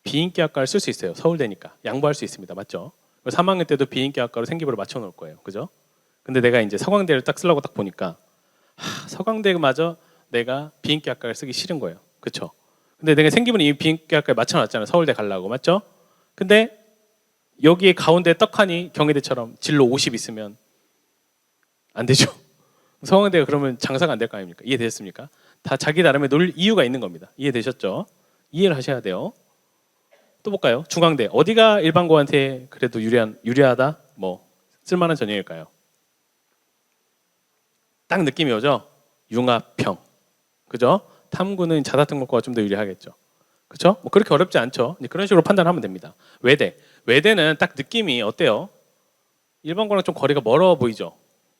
비인기학과를 쓸 수 있어요. 서울대니까 양보할 수 있습니다. 맞죠? 3학년 때도 비인기학과로 생기부를 맞춰 놓을 거예요. 그죠? 근데 내가 이제 서강대를 딱 쓰려고 딱 보니까 서강대마저 내가 비인기학과를 쓰기 싫은 거예요. 그렇죠? 근데 내가 생기부는 이미 비인기학과에 맞춰놨잖아요. 서울대 가려고. 맞죠? 근데 여기에 가운데 떡하니 경희대처럼 진로 50 있으면 안 되죠. 서강대가 그러면 장사가 안 될 거 아닙니까? 이해되셨습니까? 다 자기 나름의 놀 이유가 있는 겁니다. 이해되셨죠? 이해를 하셔야 돼요. 또 볼까요? 중앙대 어디가 일반고한테 그래도 유리하다? 뭐 쓸만한 전형일까요? 딱 느낌이 오죠? 융합형. 그죠? 탐구는 자사특목고가 좀 더 유리하겠죠. 그렇죠? 뭐 그렇게 어렵지 않죠. 그런 식으로 판단하면 됩니다. 외대는 딱 느낌이 어때요? 일반고랑 좀 거리가 멀어 보이죠.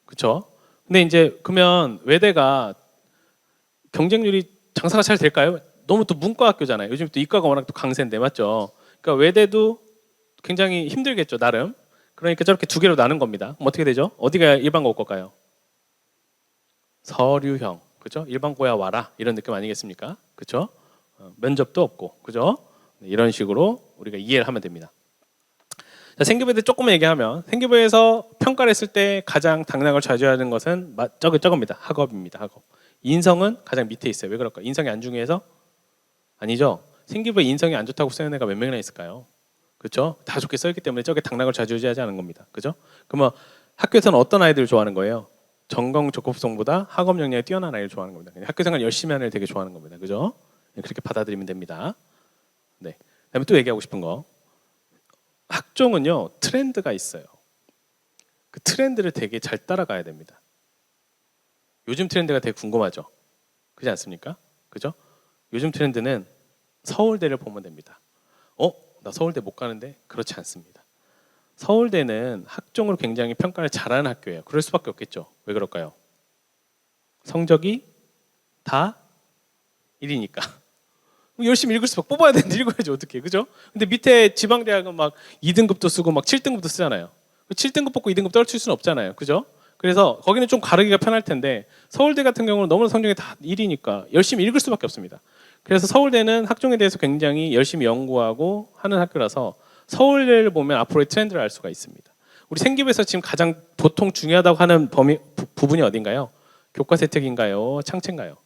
그렇죠? 근데 이제 그러면 외대가 경쟁률이 장사가 잘 될까요? 너무 또 문과학교잖아요. 요즘 또 이과가 워낙 또 강세인데 맞죠? 그러니까 외대도 굉장히 힘들겠죠, 나름. 그러니까 저렇게 두 개로 나눈 겁니다. 그럼 어떻게 되죠? 어디가 일반고 걸까요? 서류형. 그죠? 일반고야 와라. 이런 느낌 아니겠습니까? 그죠? 면접도 없고. 그죠? 이런 식으로 우리가 이해를 하면 됩니다. 자, 생기부에 대해 조금만 얘기하면 생기부에서 평가를 했을 때 가장 당락을 좌지하는 것은 저겁니다. 학업입니다. 학업. 인성은 가장 밑에 있어요. 왜 그럴까요? 인성이 안 중요해서? 아니죠. 생기부에 인성이 안 좋다고 쓰는 애가 몇 명이나 있을까요? 그렇죠? 다 좋게 써있기 때문에 저게 당락을 좌지우지하지 않은 겁니다. 그죠? 그러면 학교에서는 어떤 아이들을 좋아하는 거예요? 전공 적합성보다 학업 역량이 뛰어난 아이를 좋아하는 겁니다. 학교 생활 열심히 하는 애를 되게 좋아하는 겁니다. 그죠? 그렇게 받아들이면 됩니다. 네. 그다음에 또 얘기하고 싶은 거. 학종은요 트렌드가 있어요. 그 트렌드를 되게 잘 따라가야 됩니다. 요즘 트렌드가 되게 궁금하죠. 그렇지 않습니까? 그죠? 요즘 트렌드는 서울대를 보면 됩니다. 나 서울대 못 가는데? 그렇지 않습니다. 서울대는 학종으로 굉장히 평가를 잘하는 학교예요. 그럴 수밖에 없겠죠. 왜 그럴까요? 성적이 다 1이니까. 열심히 읽을 수밖에 뽑아야 되는데 읽어야지 어떻게, 그죠? 근데 밑에 지방대학은 막 2등급도 쓰고 막 7등급도 쓰잖아요. 7등급 뽑고 2등급 떨칠 수는 없잖아요. 그죠? 그래서 거기는 좀 가르기가 편할 텐데 서울대 같은 경우는 너무나 성적이 다 1이니까 열심히 읽을 수밖에 없습니다. 그래서 서울대는 학종에 대해서 굉장히 열심히 연구하고 하는 학교라서 서울대를 보면 앞으로의 트렌드를 알 수가 있습니다. 우리 생기부에서 지금 가장 보통 중요하다고 하는 부분이 어딘가요? 교과세 특인가요? 창체인가요?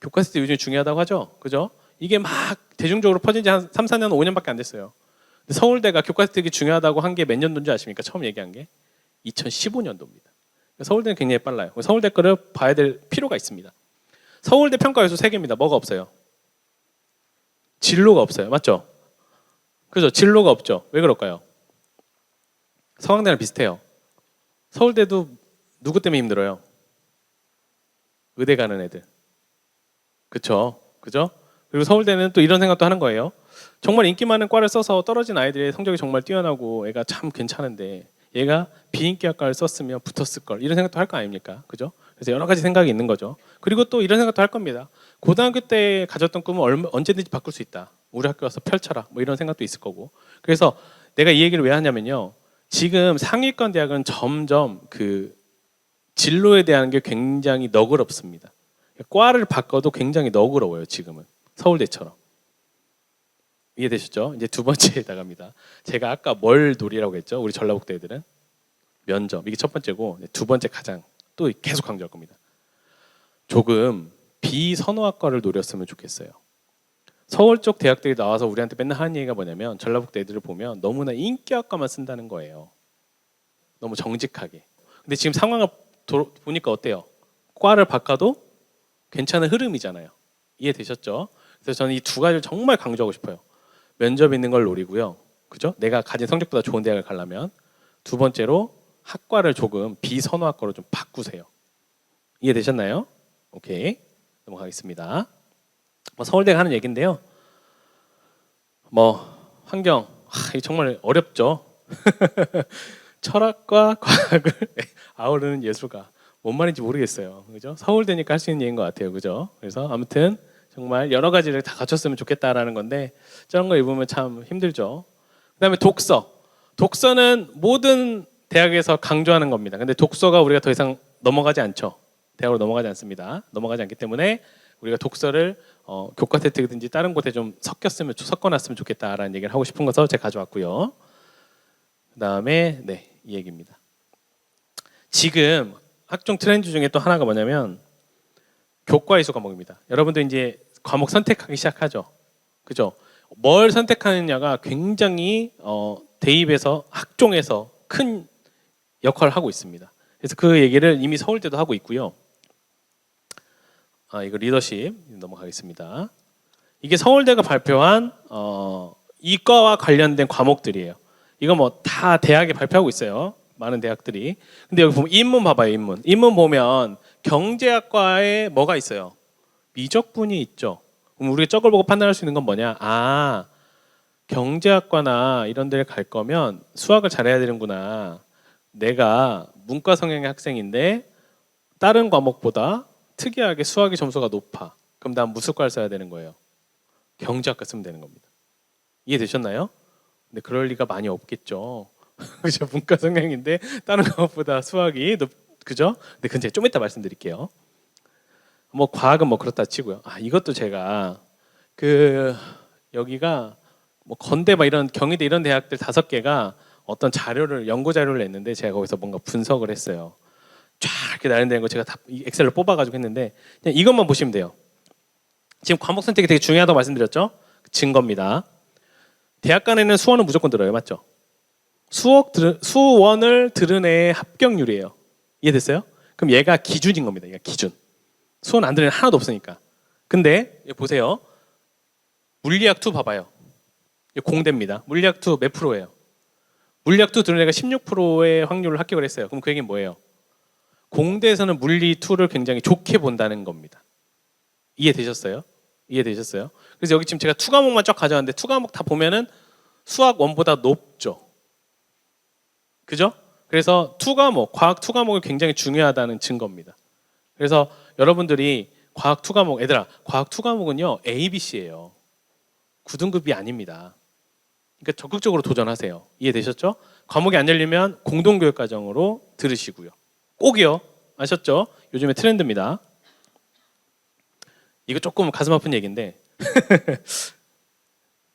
교과세 요즘 중요하다고 하죠. 그죠? 이게 막 대중적으로 퍼진 지 한 3, 4년, 5년밖에 안 됐어요. 근데 서울대가 교과세 특이 중요하다고 한 게 몇 년도인지 아십니까? 처음 얘기한 게 2015년도입니다. 서울대는 굉장히 빨라요. 서울대 거를 봐야 될 필요가 있습니다. 서울대 평가 요소 3개입니다. 뭐가 없어요? 진로가 없어요. 맞죠? 그죠? 진로가 없죠. 왜 그럴까요? 서강대랑 비슷해요. 서울대도 누구 때문에 힘들어요? 의대 가는 애들. 그쵸? 그죠? 그리고 서울대는 또 이런 생각도 하는 거예요. 정말 인기 많은 과를 써서 떨어진 아이들의 성적이 정말 뛰어나고 애가 참 괜찮은데 얘가 비인기학과를 썼으면 붙었을 걸, 이런 생각도 할 거 아닙니까? 그죠? 그래서 여러 가지 생각이 있는 거죠. 그리고 또 이런 생각도 할 겁니다. 고등학교 때 가졌던 꿈은 언제든지 바꿀 수 있다. 우리 학교 와서 펼쳐라. 뭐 이런 생각도 있을 거고. 그래서 내가 이 얘기를 왜 하냐면요. 지금 상위권 대학은 점점 그 진로에 대한 게 굉장히 너그럽습니다. 과를 바꿔도 굉장히 너그러워요. 지금은 서울대처럼. 이해되셨죠? 이제 두 번째 나갑니다. 제가 아까 뭘 노리라고 했죠? 우리 전라북도 애들은 면접. 이게 첫 번째고, 두 번째 가장 또 계속 강조할 겁니다. 조금 비선호학과를 노렸으면 좋겠어요. 서울 쪽 대학들이 나와서 우리한테 맨날 하는 얘기가 뭐냐면 전라북도 애들을 보면 너무나 인기학과만 쓴다는 거예요. 너무 정직하게. 근데 지금 상황을 보니까 어때요? 과를 바꿔도 괜찮은 흐름이잖아요. 이해되셨죠? 그래서 저는 이 두 가지를 정말 강조하고 싶어요. 면접 있는 걸 노리고요. 그죠? 내가 가진 성적보다 좋은 대학을 가려면. 두 번째로 학과를 조금 비선호학과로 좀 바꾸세요. 이해되셨나요? 오케이. 넘어가겠습니다. 서울대가 하는 얘기인데요. 환경. 이게 정말 어렵죠. 철학과 과학을 아우르는 예술가. 뭔 말인지 모르겠어요. 그죠? 서울대니까 할 수 있는 얘기인 것 같아요. 그죠? 그래서 아무튼 정말 여러 가지를 다 갖췄으면 좋겠다라는 건데 저런 거 읽으면 참 힘들죠. 그다음에 독서. 독서는 모든 대학에서 강조하는 겁니다. 근데 독서가 우리가 더 이상 넘어가지 않죠. 대학으로 넘어가지 않습니다. 넘어가지 않기 때문에 우리가 독서를 교과 혜택이든지 다른 곳에 좀 섞어놨으면 좋겠다라는 얘기를 하고 싶은 것을 제가 가져왔고요. 그다음에 네, 이 얘기입니다. 지금 학종 트렌드 중에 또 하나가 뭐냐면 교과 이수 과목입니다. 여러분들 이제 과목 선택하기 시작하죠. 그죠? 뭘 선택하느냐가 굉장히 대입에서 학종에서 큰 역할을 하고 있습니다. 그래서 그 얘기를 이미 서울대도 하고 있고요. 이거 리더십 넘어가겠습니다. 이게 서울대가 발표한 이과와 관련된 과목들이에요. 이거 뭐 다 대학에 발표하고 있어요. 많은 대학들이. 근데 여기 보면 인문 봐봐요. 인문 보면 경제학과에 뭐가 있어요? 미적분이 있죠. 그럼 우리가 저걸 보고 판단할 수 있는 건 뭐냐? 경제학과나 이런 데를 갈 거면 수학을 잘해야 되는구나. 내가 문과 성향의 학생인데 다른 과목보다 특이하게 수학의 점수가 높아. 그럼 난 무슨 과를 써야 되는 거예요? 경제학과 쓰면 되는 겁니다. 이해되셨나요? 근데 그럴 리가 많이 없겠죠. 그죠? 문과 성향인데 다른 과목보다 수학이 그죠? 근데 그건 제가 좀 이따 말씀드릴게요. 뭐 과학은 뭐 그렇다 치고요. 이것도 제가 여기가 뭐 건대 막 이런 경희대 이런 대학들 5개가 어떤 연구 자료를 냈는데 제가 거기서 뭔가 분석을 했어요. 쫙 이렇게 나열된 거 제가 다 엑셀로 뽑아가지고 했는데 그냥 이것만 보시면 돼요. 지금 과목 선택이 되게 중요하다고 말씀드렸죠? 증거입니다. 대학 간에는 수원은 무조건 들어요, 맞죠? 수원을 들은 애의 합격률이에요. 이해됐어요? 그럼 얘가 기준인 겁니다. 얘가 기준. 수원 안 들은 애 하나도 없으니까. 근데 보세요. 물리학 2 봐봐요. 공대입니다. 물리학 2 몇 프로예요? 물리학 2 들은 애가 16%의 확률로 합격을 했어요. 그럼 그 얘기는 뭐예요? 공대에서는 물리 2를 굉장히 좋게 본다는 겁니다. 이해되셨어요? 그래서 여기 지금 제가 2 과목만 쫙 가져왔는데 2 과목 다 보면은 수학 1보다 높죠. 그죠? 그래서 2 과목, 과학 2 과목이 굉장히 중요하다는 증거입니다. 그래서 여러분들이 과학 2 과목, 얘들아, 과학 2 과목은요 A, B, C예요. 9등급이 아닙니다. 그러니까 적극적으로 도전하세요. 이해되셨죠? 과목이 안 열리면 공동교육과정으로 들으시고요. 꼭이요. 아셨죠? 요즘에 트렌드입니다. 이거 조금 가슴 아픈 얘기인데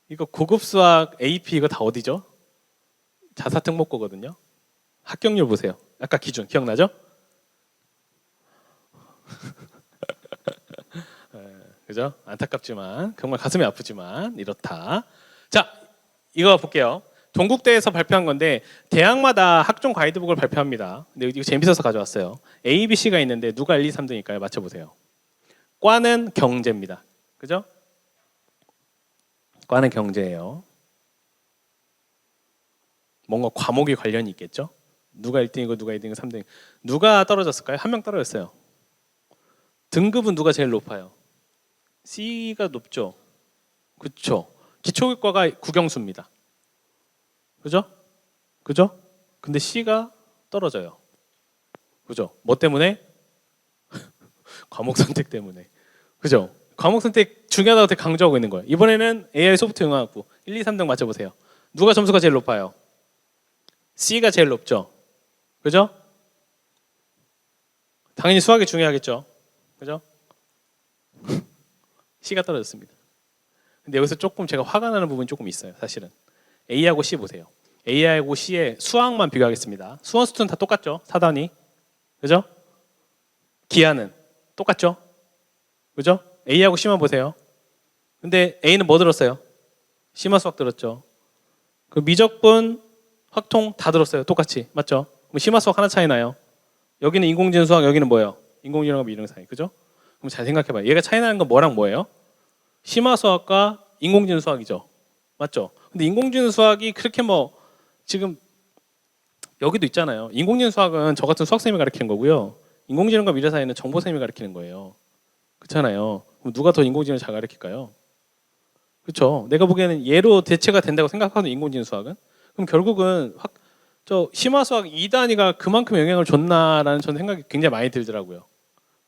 이거 고급 수학 AP 이거 다 어디죠? 자사특목고거든요. 합격률 보세요. 아까 기준 기억나죠? 그죠? 안타깝지만 정말 가슴이 아프지만 이렇다. 자, 이거 볼게요. 동국대에서 발표한 건데 대학마다 학종 가이드북을 발표합니다. 근데 이거 재밌어서 가져왔어요. A, B, C가 있는데 누가 1, 2, 3등일까요? 맞춰보세요. 과는 경제입니다. 그죠? 과는 경제예요. 뭔가 과목이 관련이 있겠죠? 누가 1등이고 누가 2등이고 3등. 누가 떨어졌을까요? 한 명 떨어졌어요. 등급은 누가 제일 높아요? C가 높죠? 그렇죠. 기초교과가 국영수입니다. 그죠? 근데 C가 떨어져요. 그죠? 뭐 때문에? 과목 선택 때문에. 그죠? 과목 선택 중요하다고 되게 강조하고 있는 거예요. 이번에는 AI 소프트 영화학부 1, 2, 3등 맞춰보세요. 누가 점수가 제일 높아요? C가 제일 높죠? 그죠? 당연히 수학이 중요하겠죠? 그죠? C가 떨어졌습니다. 근데 여기서 조금 제가 화가 나는 부분이 조금 있어요. 사실은 A하고 C 보세요. A하고 C의 수학만 비교하겠습니다. 수원 수투는 다 똑같죠? 4단위. 그죠? 기하는 똑같죠? 그죠? A하고 C만 보세요. 근데 A는 뭐 들었어요? 심화 수학 들었죠? 그 미적분, 확통 다 들었어요. 똑같이. 맞죠? 그럼 심화 수학 하나 차이 나요. 여기는 인공지능 수학, 여기는 뭐예요? 인공지능과 미능 사이. 그죠? 그럼 잘 생각해봐요. 얘가 차이 나는 건 뭐랑 뭐예요? 심화 수학과 인공지능 수학이죠. 맞죠? 근데 인공지능 수학이 그렇게 뭐 지금 여기도 있잖아요. 인공지능 수학은 저 같은 수학생님이 가르치는 거고요. 인공지능과 미래 사이는 정보생님이 가르치는 거예요. 그렇잖아요. 그럼 누가 더 인공지능을 잘 가르칠까요? 그렇죠. 내가 보기에는 얘로 대체가 된다고 생각하는 인공지능 수학은 그럼 결국은 심화 수학 2단위가 그만큼 영향을 줬나라는 저는 생각이 굉장히 많이 들더라고요.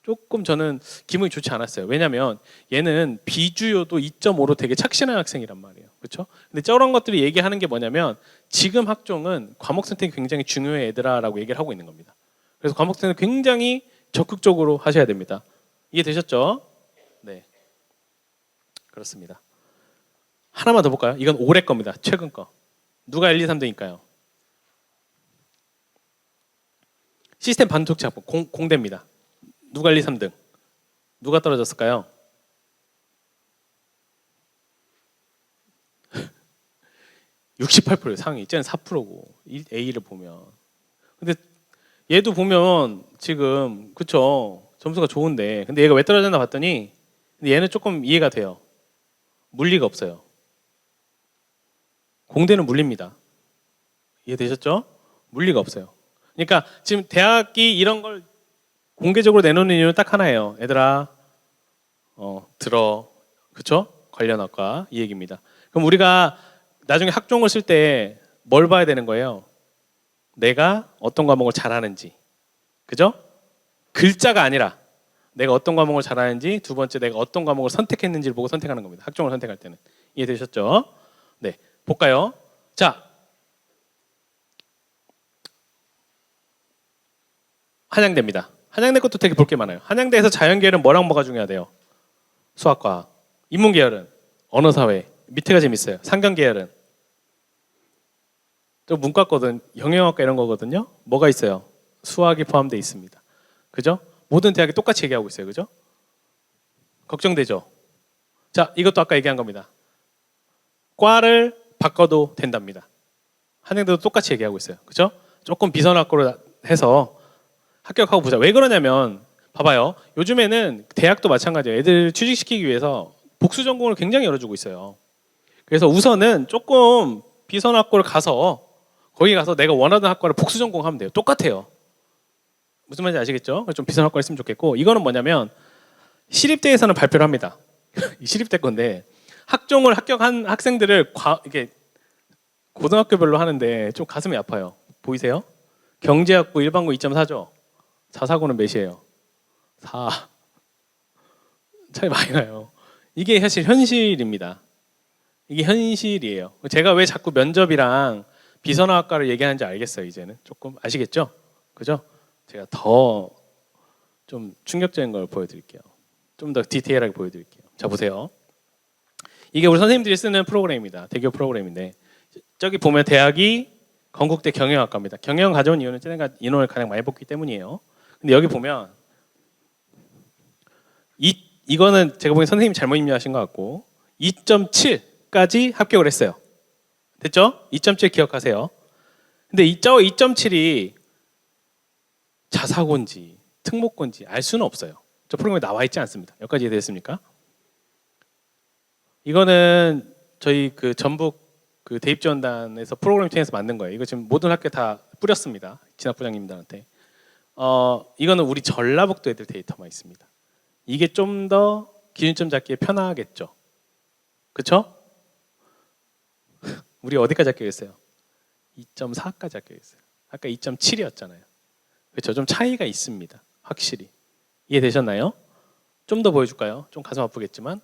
조금 저는 기분이 좋지 않았어요. 왜냐하면 얘는 비주요도 2.5로 되게 착실한 학생이란 말이에요. 그렇죠? 근데 저런 것들이 얘기하는 게 뭐냐면 지금 학종은 과목 선택이 굉장히 중요해 얘들아라고 얘기를 하고 있는 겁니다. 그래서 과목 선택을 굉장히 적극적으로 하셔야 됩니다. 이해되셨죠? 네. 그렇습니다. 하나만 더 볼까요? 이건 올해 겁니다. 최근 거. 누가 1, 2, 3등일까요? 시스템 반도체 학부 공대입니다. 누가 1, 2, 3등? 누가 떨어졌을까요? (68%) 상위, 쟤는 4%고 A를 보면. 근데 얘도 보면 지금 그쵸, 점수가 좋은데 근데 얘가 왜 떨어졌나 봤더니 근데 얘는 조금 이해가 돼요. 물리가 없어요. 공대는 물리입니다. 이해되셨죠? 물리가 없어요. 그러니까 지금 대학이 이런 걸 공개적으로 내놓는 이유는 딱 하나예요. 얘들아, 들어, 그쵸? 관련학과 이 얘기입니다. 그럼 우리가 나중에 학종을 쓸 때 뭘 봐야 되는 거예요? 내가 어떤 과목을 잘하는지, 그죠? 글자가 아니라 내가 어떤 과목을 잘하는지, 두 번째 내가 어떤 과목을 선택했는지를 보고 선택하는 겁니다. 학종을 선택할 때는. 이해되셨죠? 네, 볼까요? 자, 한양대입니다. 한양대 것도 되게 볼 게 많아요. 한양대에서 자연계열은 뭐랑 뭐가 중요하대요? 수학과학. 인문계열은 언어사회. 밑에가 재밌어요. 상경계열은 또 문과거든, 경영학과 이런 거거든요. 뭐가 있어요? 수학이 포함되어 있습니다. 그죠? 모든 대학이 똑같이 얘기하고 있어요. 그죠? 걱정되죠? 자, 이것도 아까 얘기한 겁니다. 과를 바꿔도 된답니다. 한양대도 똑같이 얘기하고 있어요. 그죠? 조금 비선학과로 해서 합격하고 보자. 왜 그러냐면 봐봐요. 요즘에는 대학도 마찬가지예요. 애들 취직시키기 위해서 복수 전공을 굉장히 열어주고 있어요. 그래서 우선은 조금 비선학과를 가서 거기 가서 내가 원하던 학과를 복수 전공하면 돼요. 똑같아요. 무슨 말인지 아시겠죠? 좀 비선학과 했으면 좋겠고, 이거는 뭐냐면 시립대에서는 발표를 합니다. 이 시립대 건데 학종을 합격한 학생들을 이게 고등학교별로 하는데 좀 가슴이 아파요. 보이세요? 경제학부 일반고 2.4죠. 자사고는 몇이에요? 4. 차이 많이 나요. 이게 사실 현실입니다. 이게 현실이에요. 제가 왜 자꾸 면접이랑 비선학과를 얘기하는지 알겠어요. 이제는 조금 아시겠죠? 그죠? 제가 더 좀 충격적인 걸 보여드릴게요. 좀 더 디테일하게 보여드릴게요. 자, 보세요. 이게 우리 선생님들이 쓰는 프로그램입니다. 대교 프로그램인데 저기 보면 대학이 건국대 경영학과입니다. 경영 가져온 이유는 제가 인원을 가장 많이 뽑기 때문이에요. 근데 여기 보면 이거는 제가 보기엔 선생님이 잘못 입력하신 것 같고 2.7까지 합격을 했어요. 됐죠? 2.7 기억하세요. 근데 2.7이 자사고인지 특목고인지 알 수는 없어요. 저 프로그램에 나와 있지 않습니다. 여기까지 이해됐습니까? 이거는 저희 그 전북 그 대입지원단에서 프로그램 통해서 만든 거예요. 이거 지금 모든 학교에 다 뿌렸습니다. 진학 부장님들한테. 이거는 우리 전라북도 애들 데이터만 있습니다. 이게 좀 더 기준점 잡기에 편하겠죠. 그렇죠? 우리 어디까지 합격했어요? 2.4까지 합격했어요. 아까 2.7이었잖아요. 그렇죠? 좀 차이가 있습니다. 확실히. 이해되셨나요? 좀 더 보여줄까요? 좀 가슴 아프겠지만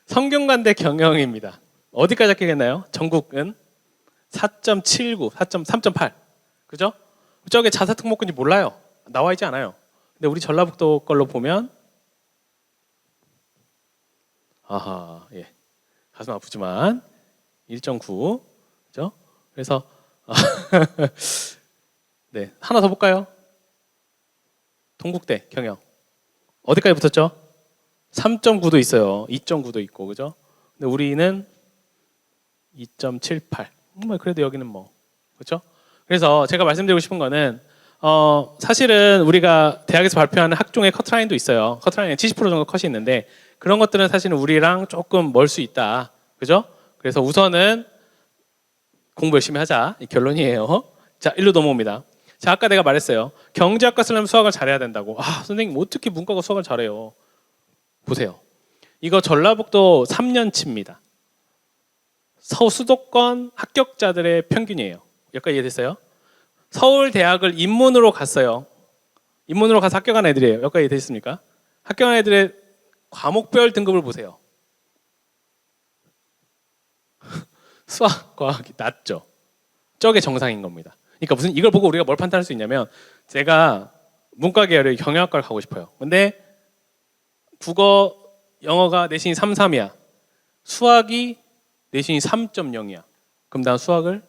성균관대 경영입니다. 어디까지 합격했나요? 전국은 4.79, 3.8. 그죠? 저게 자사특목고인지 몰라요. 나와 있지 않아요. 근데 우리 전라북도 걸로 보면 아하, 예. 가슴 아프지만 1.9. 그죠? 그래서 네, 하나 더 볼까요? 동국대 경영. 어디까지 붙었죠? 3.9도 있어요. 2.9도 있고, 그죠? 근데 우리는 2.78. 그래도 여기는 뭐, 그렇죠? 그래서 제가 말씀드리고 싶은 거는 사실은 우리가 대학에서 발표하는 학종의 커트라인도 있어요. 커트라인에 70% 정도 컷이 있는데 그런 것들은 사실은 우리랑 조금 멀 수 있다, 그죠? 그래서 우선은 공부 열심히 하자, 이 결론이에요. 자, 일로 넘어옵니다. 자, 아까 내가 말했어요. 경제학과 쓰려면 수학을 잘해야 된다고. 아, 선생님 어떻게 문과가 수학을 잘해요? 보세요. 이거 전라북도 3년치입니다. 수도권 합격자들의 평균이에요. 여기까지 이해됐어요? 서울대학을 인문으로 갔어요. 인문으로 가서 합격한 애들이에요. 여기까지 이해됐습니까? 합격한 애들의 과목별 등급을 보세요. 수학, 과학이 낮죠. 저게 정상인 겁니다. 그러니까 무슨 이걸 보고 우리가 뭘 판단할 수 있냐면 제가 문과 계열의 경영학과를 가고 싶어요. 근데 국어 영어가 내신이 3, 3이야. 수학이 내신이 3.0이야. 그럼 난 수학을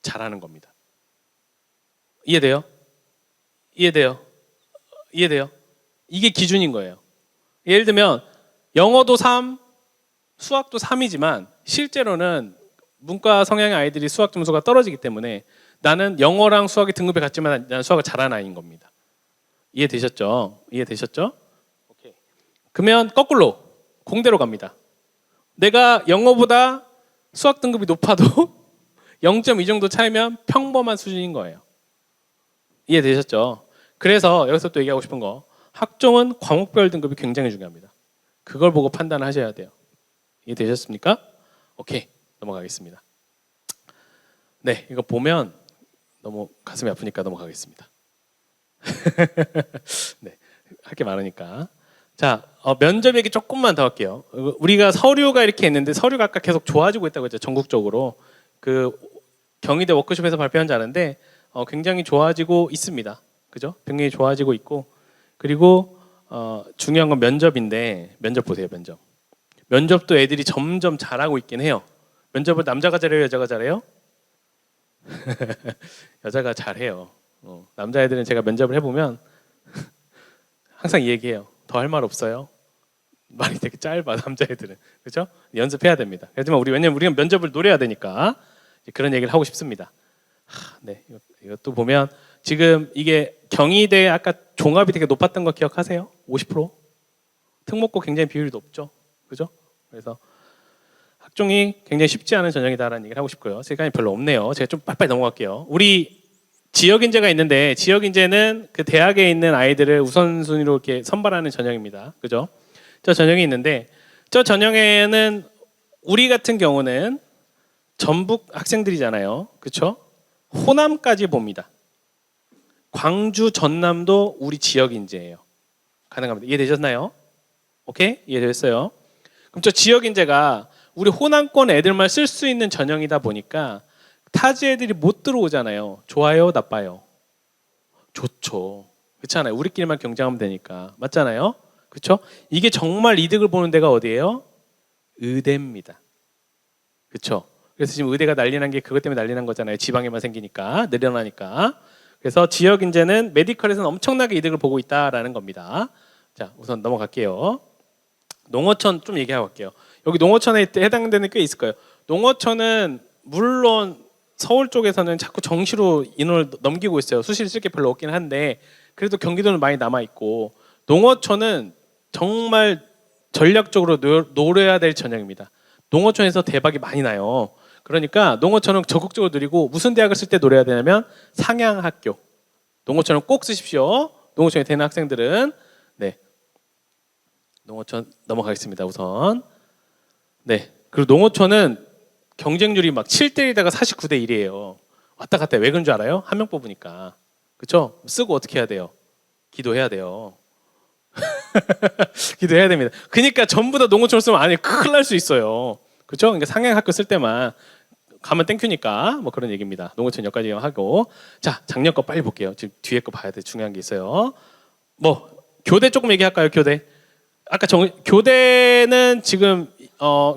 잘하는 겁니다. 이해돼요? 이해돼요? 이해돼요? 이게 기준인 거예요. 예를 들면 영어도 3, 수학도 3이지만 실제로는 문과 성향의 아이들이 수학 점수가 떨어지기 때문에 나는 영어랑 수학이 등급이 같지만 나는 수학을 잘하는 아이인 겁니다. 이해되셨죠? 이해되셨죠? 오케이. 그러면 거꾸로 공대로 갑니다. 내가 영어보다 수학 등급이 높아도 0.2 정도 차이면 평범한 수준인 거예요. 이해되셨죠? 그래서 여기서 또 얘기하고 싶은 거, 학종은 과목별 등급이 굉장히 중요합니다. 그걸 보고 판단을 하셔야 돼요. 이해되셨습니까? 오케이, 넘어가겠습니다. 네, 이거 보면 너무 가슴이 아프니까 넘어가겠습니다. 네, 할 게 많으니까. 자, 면접 얘기 조금만 더 할게요. 우리가 서류가 이렇게 있는데 서류가 아까 계속 좋아지고 있다고 했죠. 전국적으로. 그 경희대 워크숍에서 발표한 줄 아는데 굉장히 좋아지고 있습니다. 그죠? 굉장히 좋아지고 있고, 그리고 중요한 건 면접인데, 면접 보세요. 면접도 애들이 점점 잘하고 있긴 해요. 면접을 남자가 잘해요, 여자가 잘해요? 여자가 잘해요. 남자애들은 제가 면접을 해보면 항상 이 얘기해요. 더 할 말 없어요? 말이 되게 짧아, 남자애들은. 그렇죠? 연습해야 됩니다. 하지만 왜냐면 우리가 면접을 노려야 되니까 그런 얘기를 하고 싶습니다. 네, 이것도 보면 지금 이게 경희대 아까 종합이 되게 높았던 거 기억하세요? 50%? 특목고 굉장히 비율이 높죠. 그죠? 그래서 학종이 굉장히 쉽지 않은 전형이다라는 얘기를 하고 싶고요. 시간이 별로 없네요. 제가 좀 빨리빨리 넘어갈게요. 우리 지역인재가 있는데 지역인재는 그 대학에 있는 아이들을 우선순위로 이렇게 선발하는 전형입니다. 그죠? 저 전형이 있는데 저 전형에는 우리 같은 경우는 전북 학생들이잖아요. 그렇죠? 호남까지 봅니다. 광주, 전남도 우리 지역인재예요. 가능합니다. 이해되셨나요? 오케이? 이해됐어요? 그럼 저 지역인재가 우리 호남권 애들만 쓸 수 있는 전형이다 보니까 타지 애들이 못 들어오잖아요. 좋아요? 나빠요? 좋죠. 그렇잖아요. 우리끼리만 경쟁하면 되니까. 맞잖아요? 그렇죠? 이게 정말 이득을 보는 데가 어디예요? 의대입니다. 그렇죠? 그래서 지금 의대가 난리 난 게 그것 때문에 난리 난 거잖아요. 지방에만 생기니까, 늘어나니까. 그래서 지역 인재는 메디컬에서는 엄청나게 이득을 보고 있다라는 겁니다. 자, 우선 넘어갈게요. 농어촌 좀 얘기하고 갈게요. 여기 농어촌에 해당되는 꽤 있을 거예요. 농어촌은 물론 서울 쪽에서는 자꾸 정시로 인원을 넘기고 있어요. 수시를 쓸 게 별로 없긴 한데 그래도 경기도는 많이 남아 있고, 농어촌은 정말 전략적으로 노려야 될 전형입니다. 농어촌에서 대박이 많이 나요. 그러니까 농어촌은 적극적으로 누리고, 무슨 대학을 쓸 때 노려야 되냐면 상향학교. 농어촌은 꼭 쓰십시오. 농어촌에 되는 학생들은. 네, 농어촌 넘어가겠습니다. 우선. 네, 그리고 농어촌은 경쟁률이 막 7대 1에다가 49대 1이에요. 왔다 갔다. 왜 그런 줄 알아요? 한 명 뽑으니까. 그렇죠? 쓰고 어떻게 해야 돼요? 기도해야 돼요. 기도해야 됩니다. 그러니까 전부 다 농어촌을 쓰면 안에 큰일 날 수 있어요. 그렇죠? 그러니까 상향학교 쓸 때만 가면 땡큐니까 뭐 그런 얘기입니다. 농어촌 여기까지 하고, 자, 작년 거 빨리 볼게요. 지금 뒤에 거 봐야 돼. 중요한 게 있어요. 뭐 교대 조금 얘기할까요? 교대. 아까 교대는 지금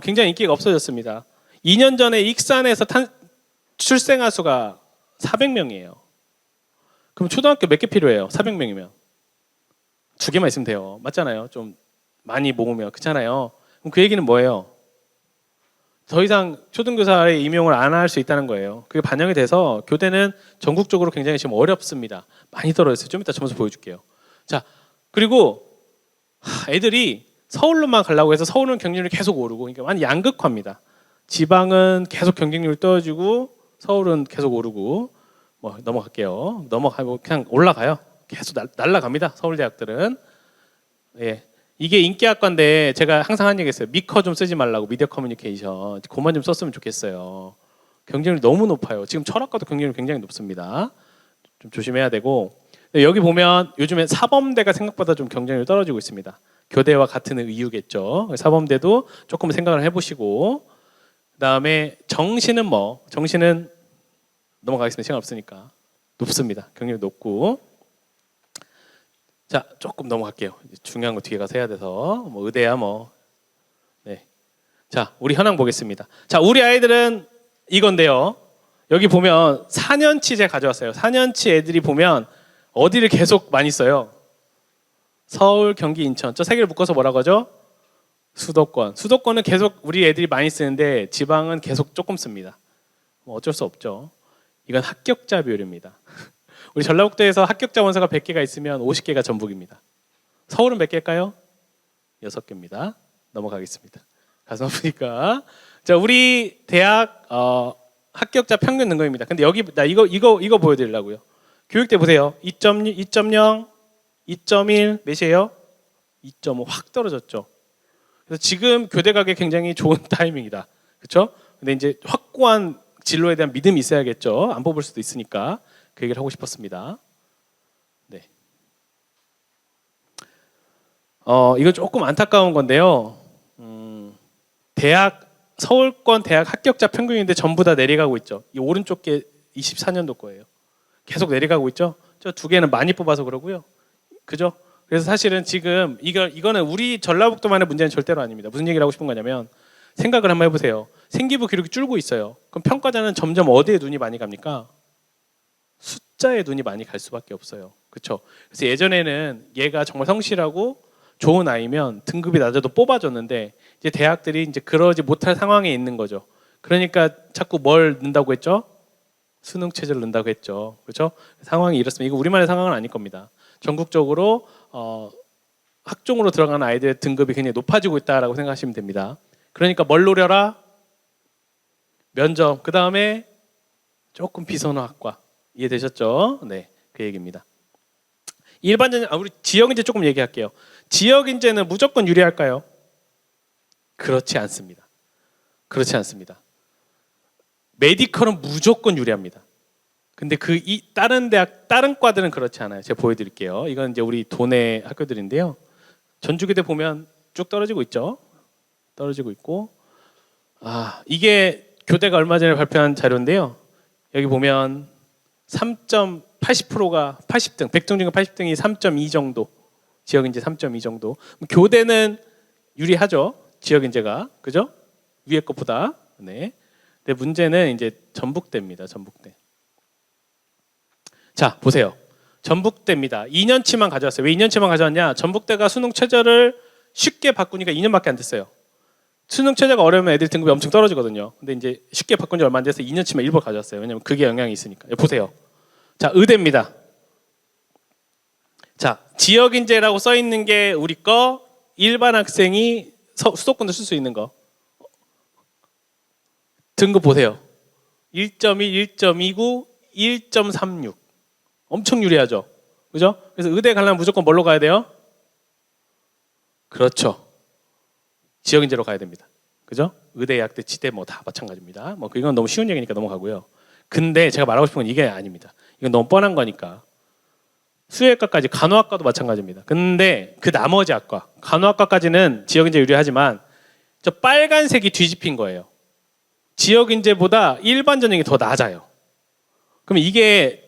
굉장히 인기가 없어졌습니다. 2년 전에 익산에서 출생아 수가 400명이에요. 그럼 초등학교 몇 개 필요해요? 400명이면 2개만 있으면 돼요. 맞잖아요. 좀 많이 모으면. 그렇잖아요. 그럼 그 얘기는 뭐예요? 더 이상 초등교사의 임용을 안 할 수 있다는 거예요. 그게 반영이 돼서 교대는 전국적으로 굉장히 지금 어렵습니다. 많이 떨어졌어요. 좀 이따 점수 보여줄게요. 자, 그리고 애들이 서울로만 가려고 해서 서울은 경쟁률이 계속 오르고, 그러니까 완전 양극화입니다. 지방은 계속 경쟁률이 떨어지고 서울은 계속 오르고. 뭐 넘어갈게요. 넘어가고 그냥 올라가요. 계속 날라갑니다. 서울 대학들은. 예. 이게 인기학과인데 제가 항상 한 얘기 했어요. 미커 좀 쓰지 말라고. 미디어 커뮤니케이션. 그만 좀 썼으면 좋겠어요. 경쟁률이 너무 높아요. 지금 철학과도 경쟁률이 굉장히 높습니다. 좀 조심해야 되고. 여기 보면 요즘에 사범대가 생각보다 좀 경쟁률이 떨어지고 있습니다. 교대와 같은 이유겠죠. 사범대도 조금 생각을 해보시고. 그다음에 정시는 정시는 넘어가겠습니다. 시간 없으니까. 높습니다. 경쟁률이 높고. 자, 조금 넘어갈게요. 이제 중요한 거 뒤에 가서 해야 돼서 뭐 의대야 뭐. 네. 자, 우리 현황 보겠습니다. 자, 우리 아이들은 이건데요. 여기 보면 4년치 제가 가져왔어요. 4년치 애들이 보면 어디를 계속 많이 써요. 서울, 경기, 인천. 저 세 개를 묶어서 뭐라고 하죠? 수도권. 수도권은 계속 우리 애들이 많이 쓰는데 지방은 계속 조금 씁니다. 뭐 어쩔 수 없죠. 이건 합격자 비율입니다. 우리 전라북도에서 합격자 원서가 100개가 있으면 50개가 전북입니다. 서울은 몇 개일까요? 6개입니다. 넘어가겠습니다. 가슴 아프니까. 자, 우리 대학 합격자 평균 능력입니다. 근데 여기 나 이거 보여드리려고요. 교육대 보세요. 2.0, 2.0, 2.1 몇이에요? 2.5 확 떨어졌죠. 그래서 지금 교대 가기 굉장히 좋은 타이밍이다. 그렇죠? 근데 이제 확고한 진로에 대한 믿음이 있어야겠죠. 안 뽑을 수도 있으니까 그 얘기를 하고 싶었습니다. 네. 이거 조금 안타까운 건데요. 대학 서울권 대학 합격자 평균인데 전부 다 내려가고 있죠. 이 오른쪽 게 24년도 거예요. 계속 내려가고 있죠. 저 두 개는 많이 뽑아서 그러고요. 그죠? 그래서 사실은 지금 이거는 우리 전라북도만의 문제는 절대로 아닙니다. 무슨 얘기를 하고 싶은 거냐면 생각을 한번 해보세요. 생기부 기록이 줄고 있어요. 그럼 평가자는 점점 어디에 눈이 많이 갑니까? 숫자에 눈이 많이 갈 수밖에 없어요. 그렇죠? 그래서 예전에는 얘가 정말 성실하고 좋은 아이면 등급이 낮아도 뽑아줬는데 이제 대학들이 이제 그러지 못할 상황에 있는 거죠. 그러니까 자꾸 뭘 넣는다고 했죠? 수능 체제를 넣는다고 했죠. 그렇죠? 상황이 이렇습니다. 이거 우리만의 상황은 아닐 겁니다. 전국적으로 학종으로 들어가는 아이들의 등급이 굉장히 높아지고 있다라고 생각하시면 됩니다. 그러니까 뭘 노려라? 면접. 그 다음에 조금 비선호학과. 이해되셨죠? 네, 그 얘기입니다. 일반적인 우리 지역 인재 조금 얘기할게요. 지역 인재는 무조건 유리할까요? 그렇지 않습니다. 그렇지 않습니다. 메디컬은 무조건 유리합니다. 근데 다른 대학 다른 과들은 그렇지 않아요. 제가 보여드릴게요. 이건 이제 우리 도내 학교들인데요. 전주교대 보면 쭉 떨어지고 있죠. 떨어지고 있고, 이게 교대가 얼마 전에 발표한 자료인데요. 여기 보면 3.80%가 80등, 100등 중에 80등이 3.2 정도, 지역 인재 3.2 정도. 교대는 유리하죠. 지역 인재가, 그죠? 위에 것보다. 네. 근데 문제는 이제 전북대입니다. 전북대. 자, 보세요. 전북대입니다. 2년치만 가져왔어요. 왜 2년치만 가져왔냐? 전북대가 수능 최저를 쉽게 바꾸니까 2년밖에 안 됐어요. 수능 최저가 어려우면 애들 등급이 엄청 떨어지거든요. 근데 이제 쉽게 바꾼 지 얼마 안 돼서 2년치만 일부 가져왔어요. 왜냐면 그게 영향이 있으니까. 보세요. 자, 의대입니다. 자, 지역 인재라고 써 있는 게 우리 거, 일반 학생이 수도권도 쓸 수 있는 거. 등급 보세요. 1.1, 1.29, 1.36. 엄청 유리하죠. 그죠? 그래서 의대 가려면 무조건 뭘로 가야 돼요? 그렇죠. 지역 인재로 가야 됩니다. 그죠? 의대, 약대, 지대 뭐 다 마찬가지입니다. 뭐 이건 너무 쉬운 얘기니까 넘어가고요. 근데 제가 말하고 싶은 건 이게 아닙니다. 이건 너무 뻔한 거니까. 수의학과까지, 간호학과도 마찬가지입니다. 근데 그 나머지 학과, 간호학과까지는 지역 인재 유리하지만 저 빨간색이 뒤집힌 거예요. 지역 인재보다 일반 전형이 더 낮아요. 그럼 이게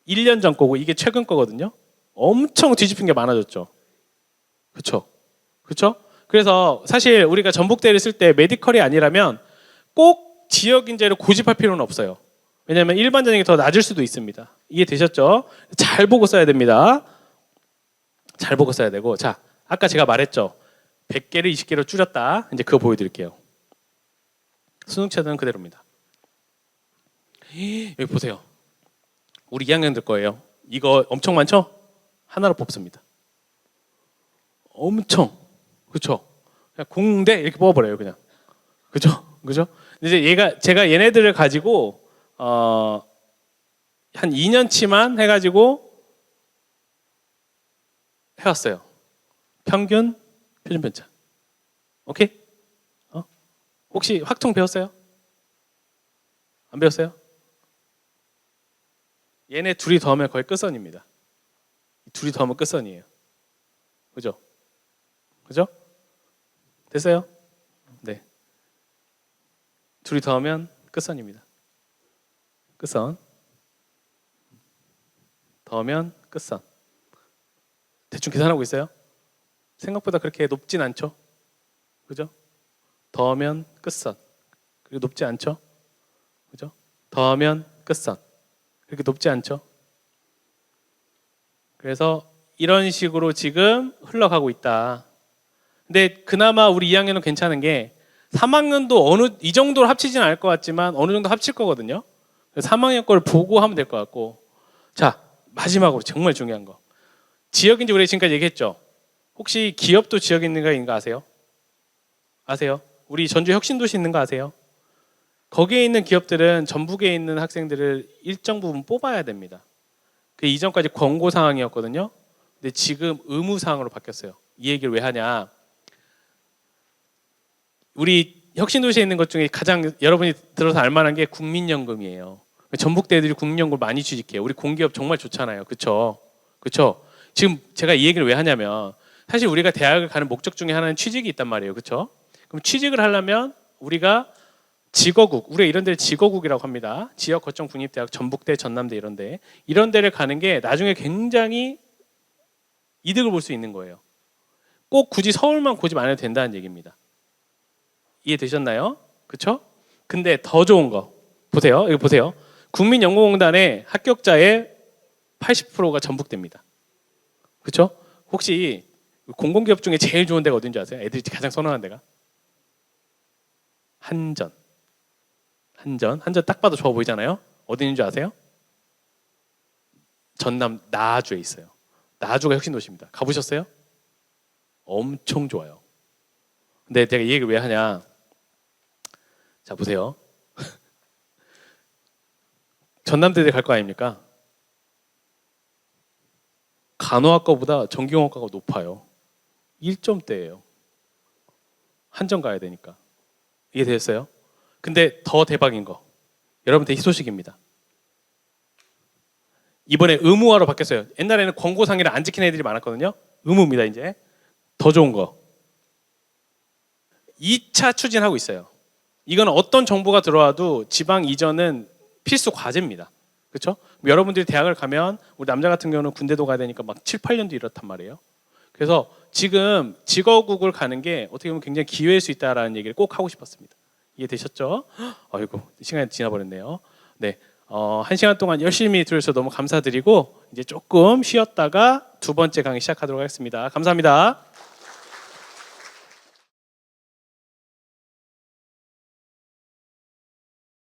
1년 전 거고 이게 최근 거거든요. 엄청 뒤집힌 게 많아졌죠. 그렇죠? 그렇죠? 그래서 사실 우리가 전북대를 쓸 때 메디컬이 아니라면 꼭 지역 인재를 고집할 필요는 없어요. 왜냐하면 일반 전형이 더 낮을 수도 있습니다. 이해되셨죠? 잘 보고 써야 됩니다. 잘 보고 써야 되고, 자, 아까 제가 말했죠. 100개를 20개로 줄였다. 이제 그거 보여드릴게요. 수능 최저는 그대로입니다. 여기 보세요. 우리 2학년들 거예요. 이거 엄청 많죠? 하나로 뽑습니다. 엄청. 그렇죠? 그냥 공대 이렇게 뽑아버려요, 그냥. 그죠? 그죠? 이제 제가 얘네들을 가지고 한 2년치만 해가지고 해왔어요. 평균, 표준 편차. 오케이? 혹시 확통 배웠어요? 안 배웠어요? 얘네 둘이 더하면 거의 끝선입니다. 둘이 더하면 끝선이에요. 그죠? 그죠? 됐어요? 네. 둘이 더하면 끝선입니다. 끝선. 더하면 끝선. 대충 계산하고 있어요? 생각보다 그렇게 높진 않죠? 그죠? 더하면 끝선. 그리고 높지 않죠? 그죠? 더하면 끝선. 그렇게 높지 않죠? 그래서 이런 식으로 지금 흘러가고 있다. 근데 그나마 우리 2학년은 괜찮은 게 3학년도 이 정도로 합치지는 않을 것 같지만 어느 정도 합칠 거거든요. 3학년 걸 보고 하면 될 것 같고. 자, 마지막으로 정말 중요한 거. 지역인지 우리 지금까지 얘기했죠. 혹시 기업도 지역에 있는 거 아세요? 아세요? 우리 전주 혁신도시 있는 거 아세요? 거기에 있는 기업들은 전북에 있는 학생들을 일정 부분 뽑아야 됩니다. 그 이전까지 권고 사항이었거든요. 근데 지금 의무 사항으로 바뀌었어요. 이 얘기를 왜 하냐? 우리 혁신도시에 있는 것 중에 가장 여러분이 들어서 알만한 게 국민연금이에요. 전북대 애들이 국민연금을 많이 취직해요. 우리 공기업 정말 좋잖아요. 그렇죠? 그렇죠? 지금 제가 이 얘기를 왜 하냐면 사실 우리가 대학을 가는 목적 중에 하나는 취직이 있단 말이에요. 그렇죠? 그럼 취직을 하려면 우리가 직어국, 우리가 이런 데를 직어국이라고 합니다. 지역 거점 국립대학, 전북대, 전남대 이런 데를 가는 게 나중에 굉장히 이득을 볼 수 있는 거예요. 꼭 굳이 서울만 고집 안 해도 된다는 얘기입니다. 이해되셨나요? 그렇죠? 근데 더 좋은 거 보세요. 이거 보세요. 국민연금공단의 합격자의 80%가 전북대입니다. 그렇죠? 혹시 공공기업 중에 제일 좋은 데가 어딘지 아세요? 애들이 가장 선호하는 데가? 한전 딱 봐도 좋아 보이잖아요. 어디 있는 줄 아세요? 전남 나주에 있어요. 나주가 혁신도시입니다. 가보셨어요? 엄청 좋아요. 근데 제가 이 얘기를 왜 하냐? 자, 보세요. 전남대대 갈 거 아닙니까? 간호학과보다 전기공학과가 높아요. 1점대예요. 한전 가야 되니까. 이해되셨어요? 근데 더 대박인 거. 여러분한테 희소식입니다. 이번에 의무화로 바뀌었어요. 옛날에는 권고상의를 안 지키는 애들이 많았거든요. 의무입니다, 이제. 더 좋은 거. 2차 추진하고 있어요. 이건 어떤 정보가 들어와도 지방 이전은 필수 과제입니다. 그렇죠? 여러분들이 대학을 가면 우리 남자 같은 경우는 군대도 가야 되니까 막 7, 8년도 이렇단 말이에요. 그래서 지금 직어국을 가는 게 어떻게 보면 굉장히 기회일 수 있다라는 얘기를 꼭 하고 싶었습니다. 이해되셨죠? 아이고, 시간이 지나버렸네요. 네, 1시간 동안 열심히 들어주셔서 너무 감사드리고 이제 조금 쉬었다가 두 번째 강의 시작하도록 하겠습니다. 감사합니다.